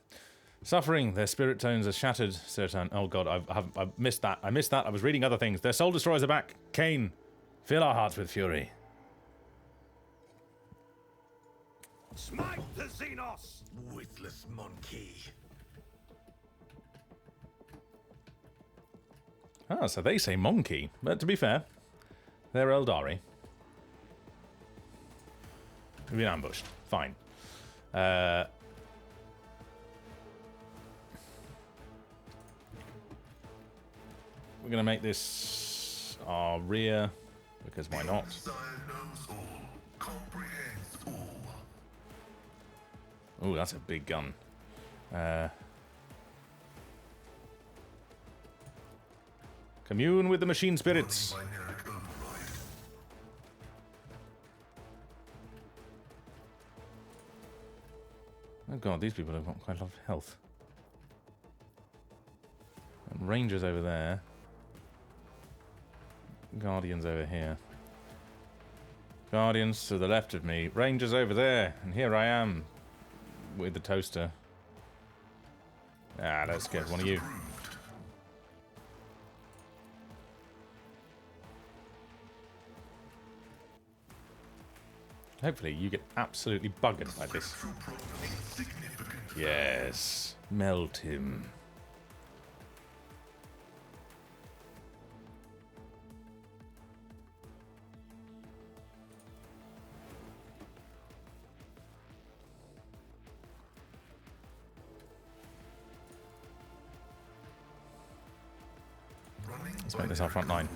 suffering. Their spirit tones are shattered. Certain. Oh God, I've missed that. I missed that. I was reading other things. Their soul destroyers are back. Cain, fill our hearts with fury. Smite the Xenos! Witless monkey. Ah, so they say monkey. But to be fair, they're Eldari. We've been ambushed. Fine. We're going to make this our rear, because why not? Sire knows all, comprehends all. Oh, that's a big gun. Commune with the machine spirits. Binaric override. Oh God, these people have got quite a lot of health. And Rangers over there. Guardians over here. Guardians to the left of me. Rangers over there. And here I am. With the toaster. Ah, let's get one of you. Hopefully you get absolutely buggered by this. Yes. Melt him. Let's make this our front line.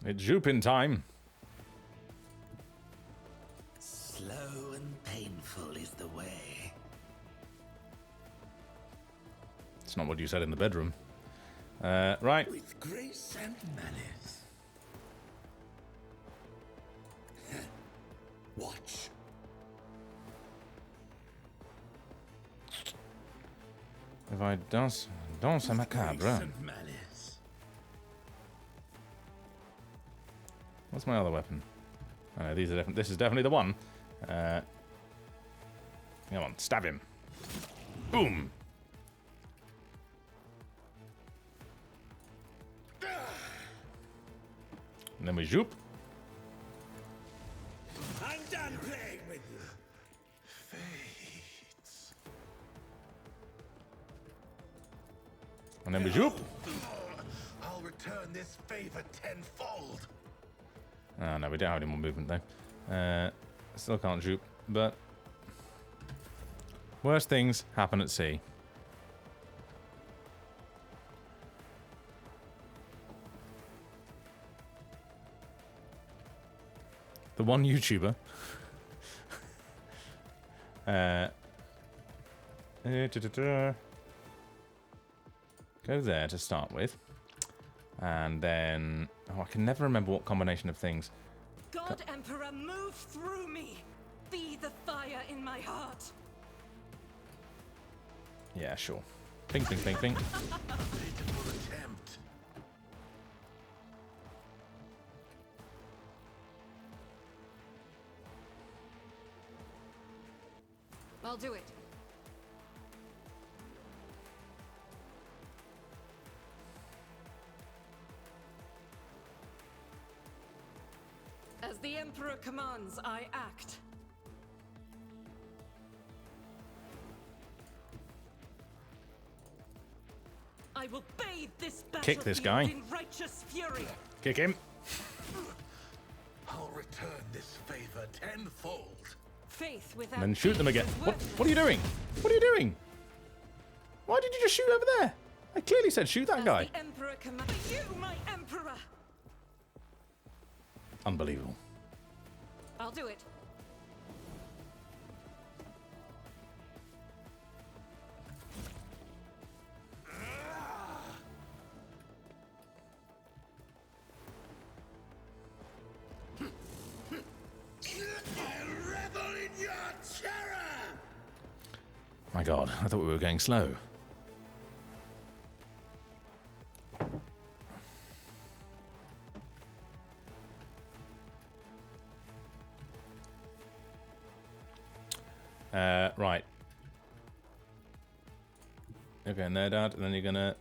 It's Jupin time. Slow and painful is the way. It's not what you said in the bedroom. Right. With grace and malice. Watch. If I danse macabre. Grace and malice. What's my other weapon? Oh, no, these are this is definitely the one. Come on, stab him. Boom. And then we zoop. I'm done playing with you. Fates. And then we zoop. I'll return this favor tenfold. Oh, no, we don't have any more movement, though. Still can't zoop, but... worse things happen at sea. The one YouTuber... go there to start with. And then... oh, I can never remember what combination of things. God Emperor, move through me! Be the fire in my heart! Yeah, sure. Ping, ping, ping, ping. Pitiful attempt. I'll do it. As the Emperor commands, I act. I will bathe this Kick this battlefield guy. in righteous fury. Kick him. I'll return this favor tenfold. Faith without And then shoot them deeds again. is What? worthless. What are you doing? What are you doing? Why did you just shoot over there? I clearly said shoot that As guy. the Emperor commands, you, my Emperor. Unbelievable. I'll do it. I revel in your terror! My God, I thought we were going slow. Right. You're going there, Dad, and then you're gonna...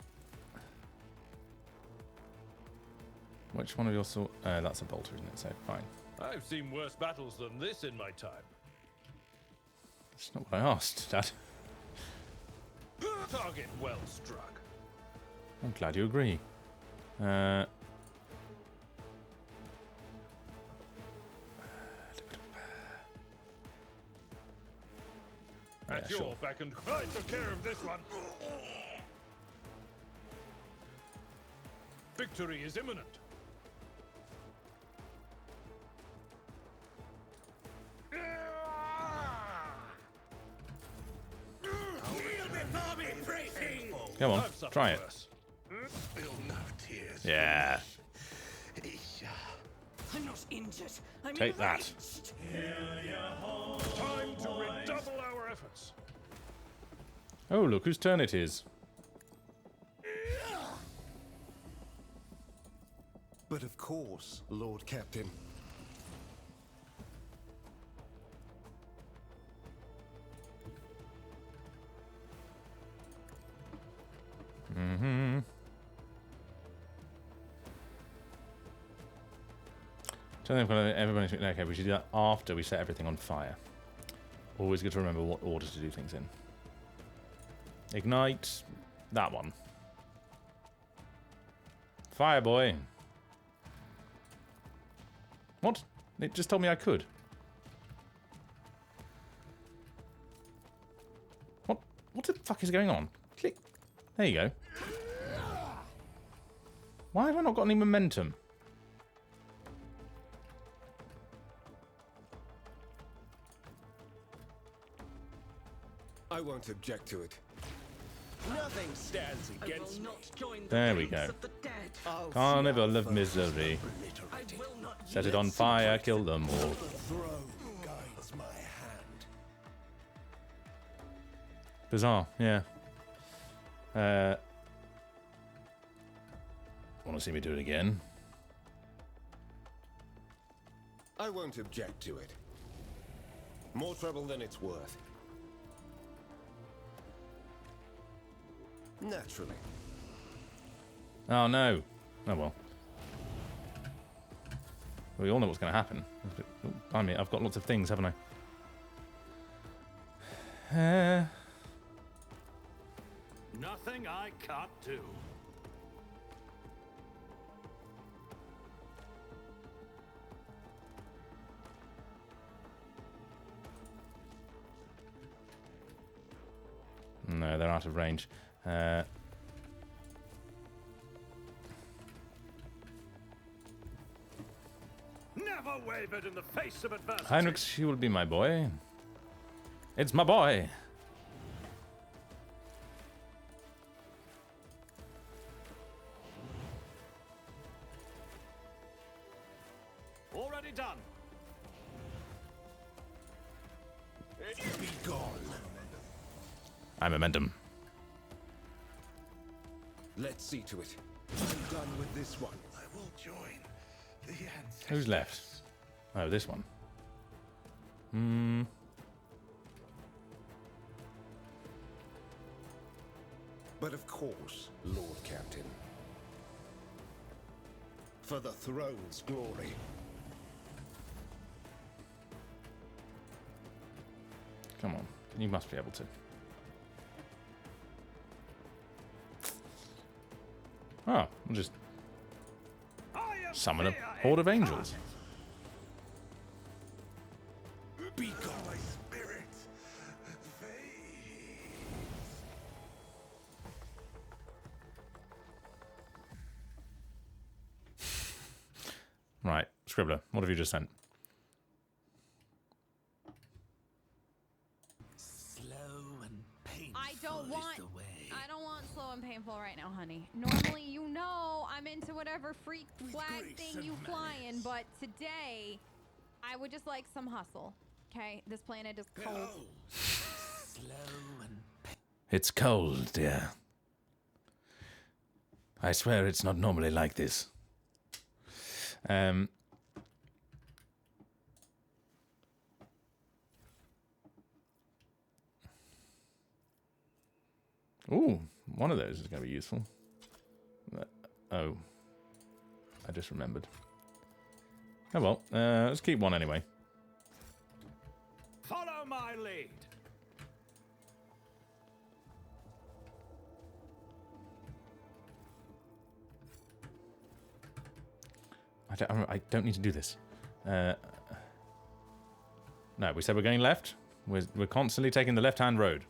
which one of your sword... that's a bolter, isn't it? So, fine. I've seen worse battles than this in my time. That's not what I asked, Dad. Target well struck. I'm glad you agree. At Yeah, your sure. beck and I took care of this one. Victory is imminent. Kneel before me, prating! Come on, I've suffered try it. worse. Spill no tears. Yeah. Isha. I'm not injured. I'm Take that. enraged. Time to redouble our efforts. Oh, look whose turn it is. But of course, Lord Captain. So everybody's okay. We should do that after we set everything on fire. Always good to remember what order to do things in. Ignite that one. Fire boy. What? It just told me I could. What the fuck is going on? Click. There you go. Why have I not got any momentum? I won't object to it. Nothing stands I against will me. not join the There we ranks go. of the dead. I'll Carnival of misery. I will not Set it yield. on fire, kill them all. The throne guides my hand. Bizarre, yeah. Want to see me do it again? I won't object to it. More trouble than it's worth. Naturally. Oh no. Oh well. We all know what's going to happen. Oh, I mean, I've got lots of things, haven't I? Nothing I can't do. No, they're out of range. Never wavered in the face of adversity. Heinrich, you will be my boy. It's my boy. Already done. Be gone. I'm momentum. Let's see to it. I'm done with this one. I will join the ancestors. Who's left? Oh, this one. But of course, Lord Captain. For the throne's glory. Come on. You must be able to. Oh, we'll just summon a horde of angels. Be gone, my spirit. Fades. Right, Scribbler, what have you just sent? Slow and painful I don't want. is the way. I don't want slow and painful right now, honey. Normally, you know, I'm into whatever freak flag grace thing and you flying, malice. but today, I would just like some hustle. Okay, this planet is cold. Oh, Slow and It's cold, dear. I swear it's not normally like this. Ooh, one of those is going to be useful. Oh. I just remembered. Oh well, let's keep one anyway. Follow my lead. I don't need to do this. No, we said we're going left. We're constantly taking the left-hand road.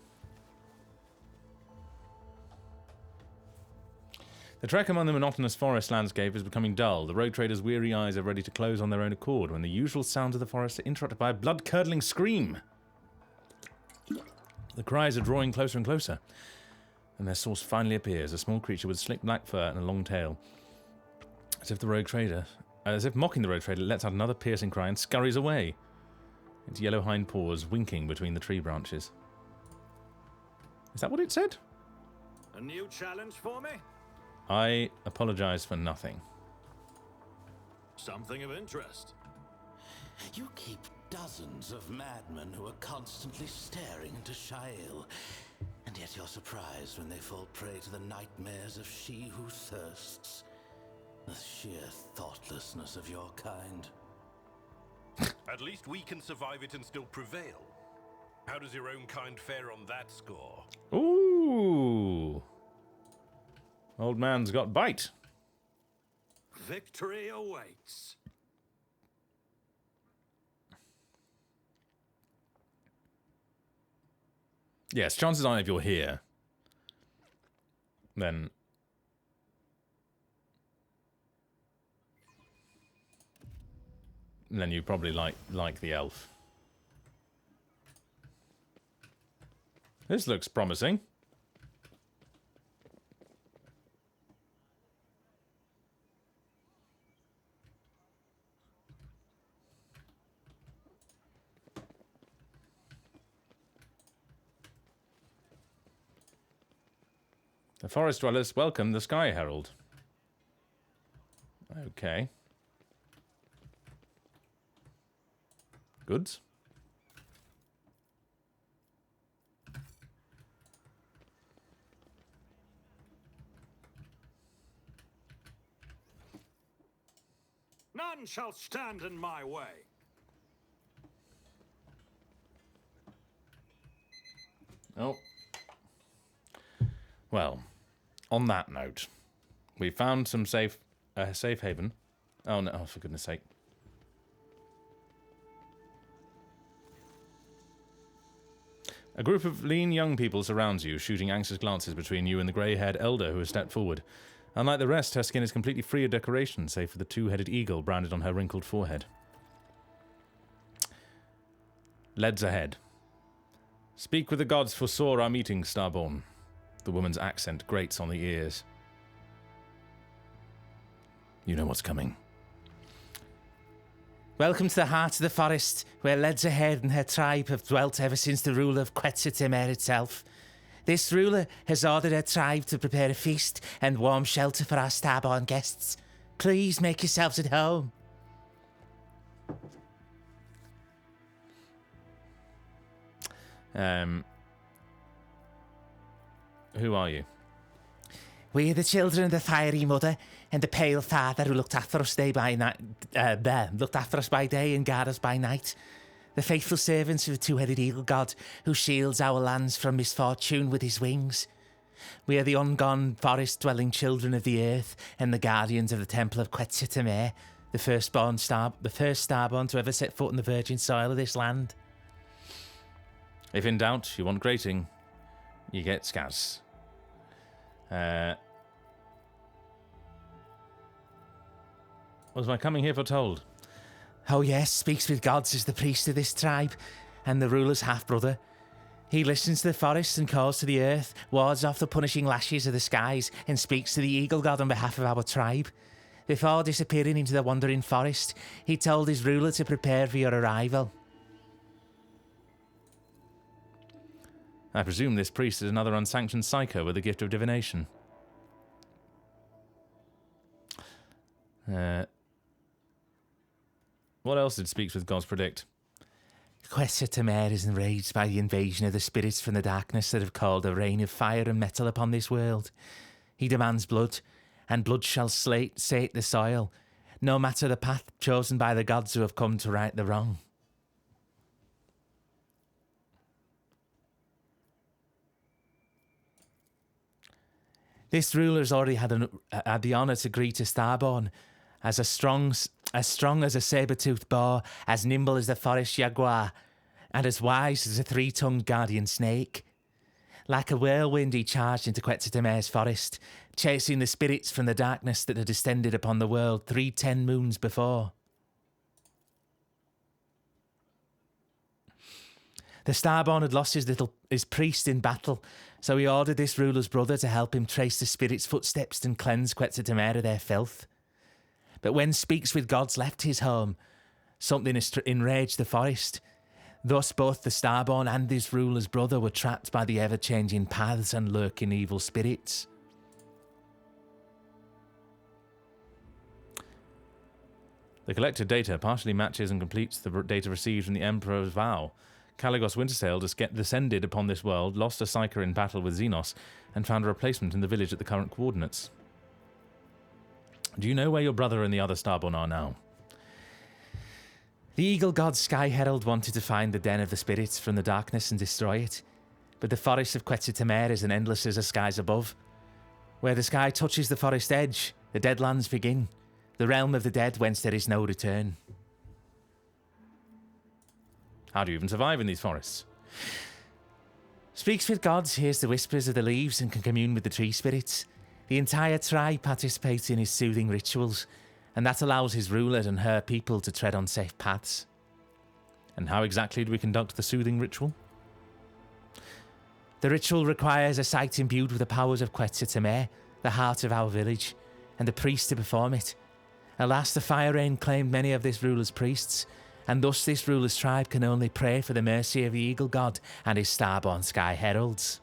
The trek among the monotonous forest landscape is becoming dull. The road trader's weary eyes are ready to close on their own accord when the usual sounds of the forest are interrupted by a blood-curdling scream. The cries are drawing closer and closer, and their source finally appears, a small creature with slick black fur and a long tail. As if mocking the road trader, it lets out another piercing cry and scurries away, its yellow hind paws winking between the tree branches. Is that what it said? A new challenge for me? I apologize for nothing. Something of interest. You keep dozens of madmen who are constantly staring into Shael, and yet you're surprised when they fall prey to the nightmares of she who thirsts. The sheer thoughtlessness of your kind. At least we can survive it and still prevail. How does your own kind fare on that score? Ooh. Old man's got bite. Victory awaits. Yes, chances are if you're here, then you probably like the elf. This looks promising. The forest dwellers welcome the Sky Herald. Okay. Goods. none shall stand in my way. Oh. Well, on that note, we found some safe haven. Oh no! Oh, for goodness sake! A group of lean young people surrounds you, shooting anxious glances between you and the grey-haired elder who has stepped forward. Unlike the rest, her skin is completely free of decoration, save for the two-headed eagle branded on her wrinkled forehead. Leads ahead. Speak with the gods, foresaw our meeting, Starborn. The woman's accent grates on the ears. You know what's coming. Welcome to the heart of the forest, where Leads Ahead and her tribe have dwelt ever since the rule of Quetzalcoatl itself. This ruler has ordered her tribe to prepare a feast and warm shelter for our Starborn guests. Please make yourselves at home. Who are you? We're the children of the fiery mother and the pale father who looked after us looked after us by day and guard us by night. The faithful servants of the two-headed eagle god who shields our lands from misfortune with his wings. We are the ungone forest-dwelling children of the earth and the guardians of the temple of Quetzalcoatl, the first starborn to ever set foot on the virgin soil of this land. If in doubt, you want grating, you get scaz. Was my coming here foretold? Oh yes, speaks with gods as the priest of this tribe and the ruler's half-brother. He listens to the forest and calls to the earth, wards off the punishing lashes of the skies, and speaks to the eagle god on behalf of our tribe. Before disappearing into the wandering forest, he told his ruler to prepare for your arrival. I presume this priest is another unsanctioned psycho with the gift of divination. What else did Speaks with Gods predict? Quetzalcoatl is enraged by the invasion of the spirits from the darkness that have called a rain of fire and metal upon this world. He demands blood, and blood shall sate the soil, no matter the path chosen by the gods who have come to right the wrong. This ruler has already had the honour to greet a Starborn, as strong as a saber-toothed boar, as nimble as the forest jaguar, and as wise as a three-tongued guardian snake. Like a whirlwind, he charged into Quetzalcoatl's forest, chasing the spirits from the darkness that had descended upon the world 310 moons before. The Starborn had lost his priest in battle, so he ordered this ruler's brother to help him trace the spirits' footsteps and cleanse Quetzalcoatl of their filth. But when Speaks with Gods left his home, something enraged the forest. Thus both the Starborn and his ruler's brother were trapped by the ever-changing paths and lurking evil spirits. The collected data partially matches and completes the data received from the Emperor's vow. Caligos Wintersail descended upon this world, lost a Psyker in battle with Xenos, and found a replacement in the village at the current coordinates. Do you know where your brother and the other Starborn are now? The Eagle God Sky Herald wanted to find the den of the spirits from the darkness and destroy it, but the forest of Quetzalcoatl is as endless as the skies above. Where the sky touches the forest edge, the Deadlands begin, the realm of the dead whence there is no return. How do you even survive in these forests? Speaks with Gods, hears the whispers of the leaves and can commune with the tree spirits. The entire tribe participates in his soothing rituals, and that allows his ruler and her people to tread on safe paths. And how exactly do we conduct the soothing ritual? The ritual requires a site imbued with the powers of Quetzalcoatl, the heart of our village, and a priest to perform it. Alas, the fire rain claimed many of this ruler's priests, and thus this ruler's tribe can only pray for the mercy of the Eagle God and his Starborn Sky Heralds.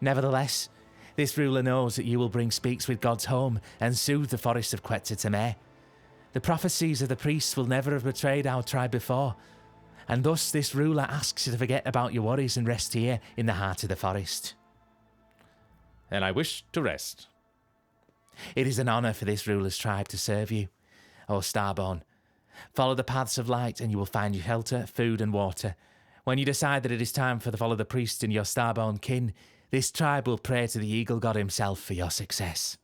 Nevertheless, this ruler knows that you will bring Speaks with Gods home and soothe the forest of Quetzalcoatl. The prophecies of the priests will never have betrayed our tribe before, and thus this ruler asks you to forget about your worries and rest here in the heart of the forest. And I wish to rest. It is an honour for this ruler's tribe to serve you. or Starborn. Follow the paths of light and you will find shelter, food and water. When you decide that it is time to follow the priest and your Starborn kin, this tribe will pray to the Eagle God himself for your success.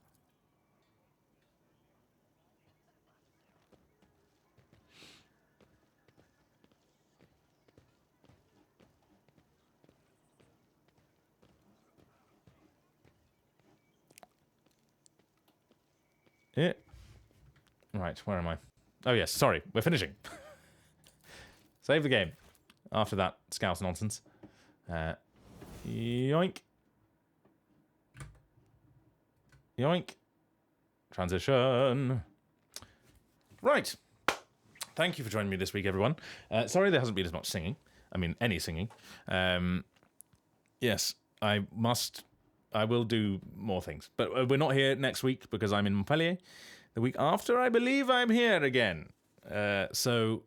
Yeah. Right, where am I? Oh, yes, sorry, we're finishing. Save the game. After that Scouse nonsense. Yoink. Yoink. Transition. Right. Thank you for joining me this week, everyone. Sorry there hasn't been as much singing. I mean, any singing. Yes, I will do more things. But we're not here next week because I'm in Montpellier. The week after, I believe I'm here again. So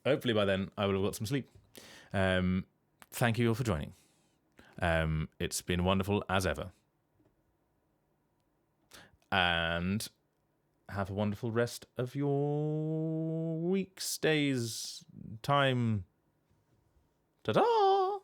hopefully by then I will have got some sleep. Thank you all for joining. It's been wonderful as ever. And have a wonderful rest of your weeks, days, time. Ta-da!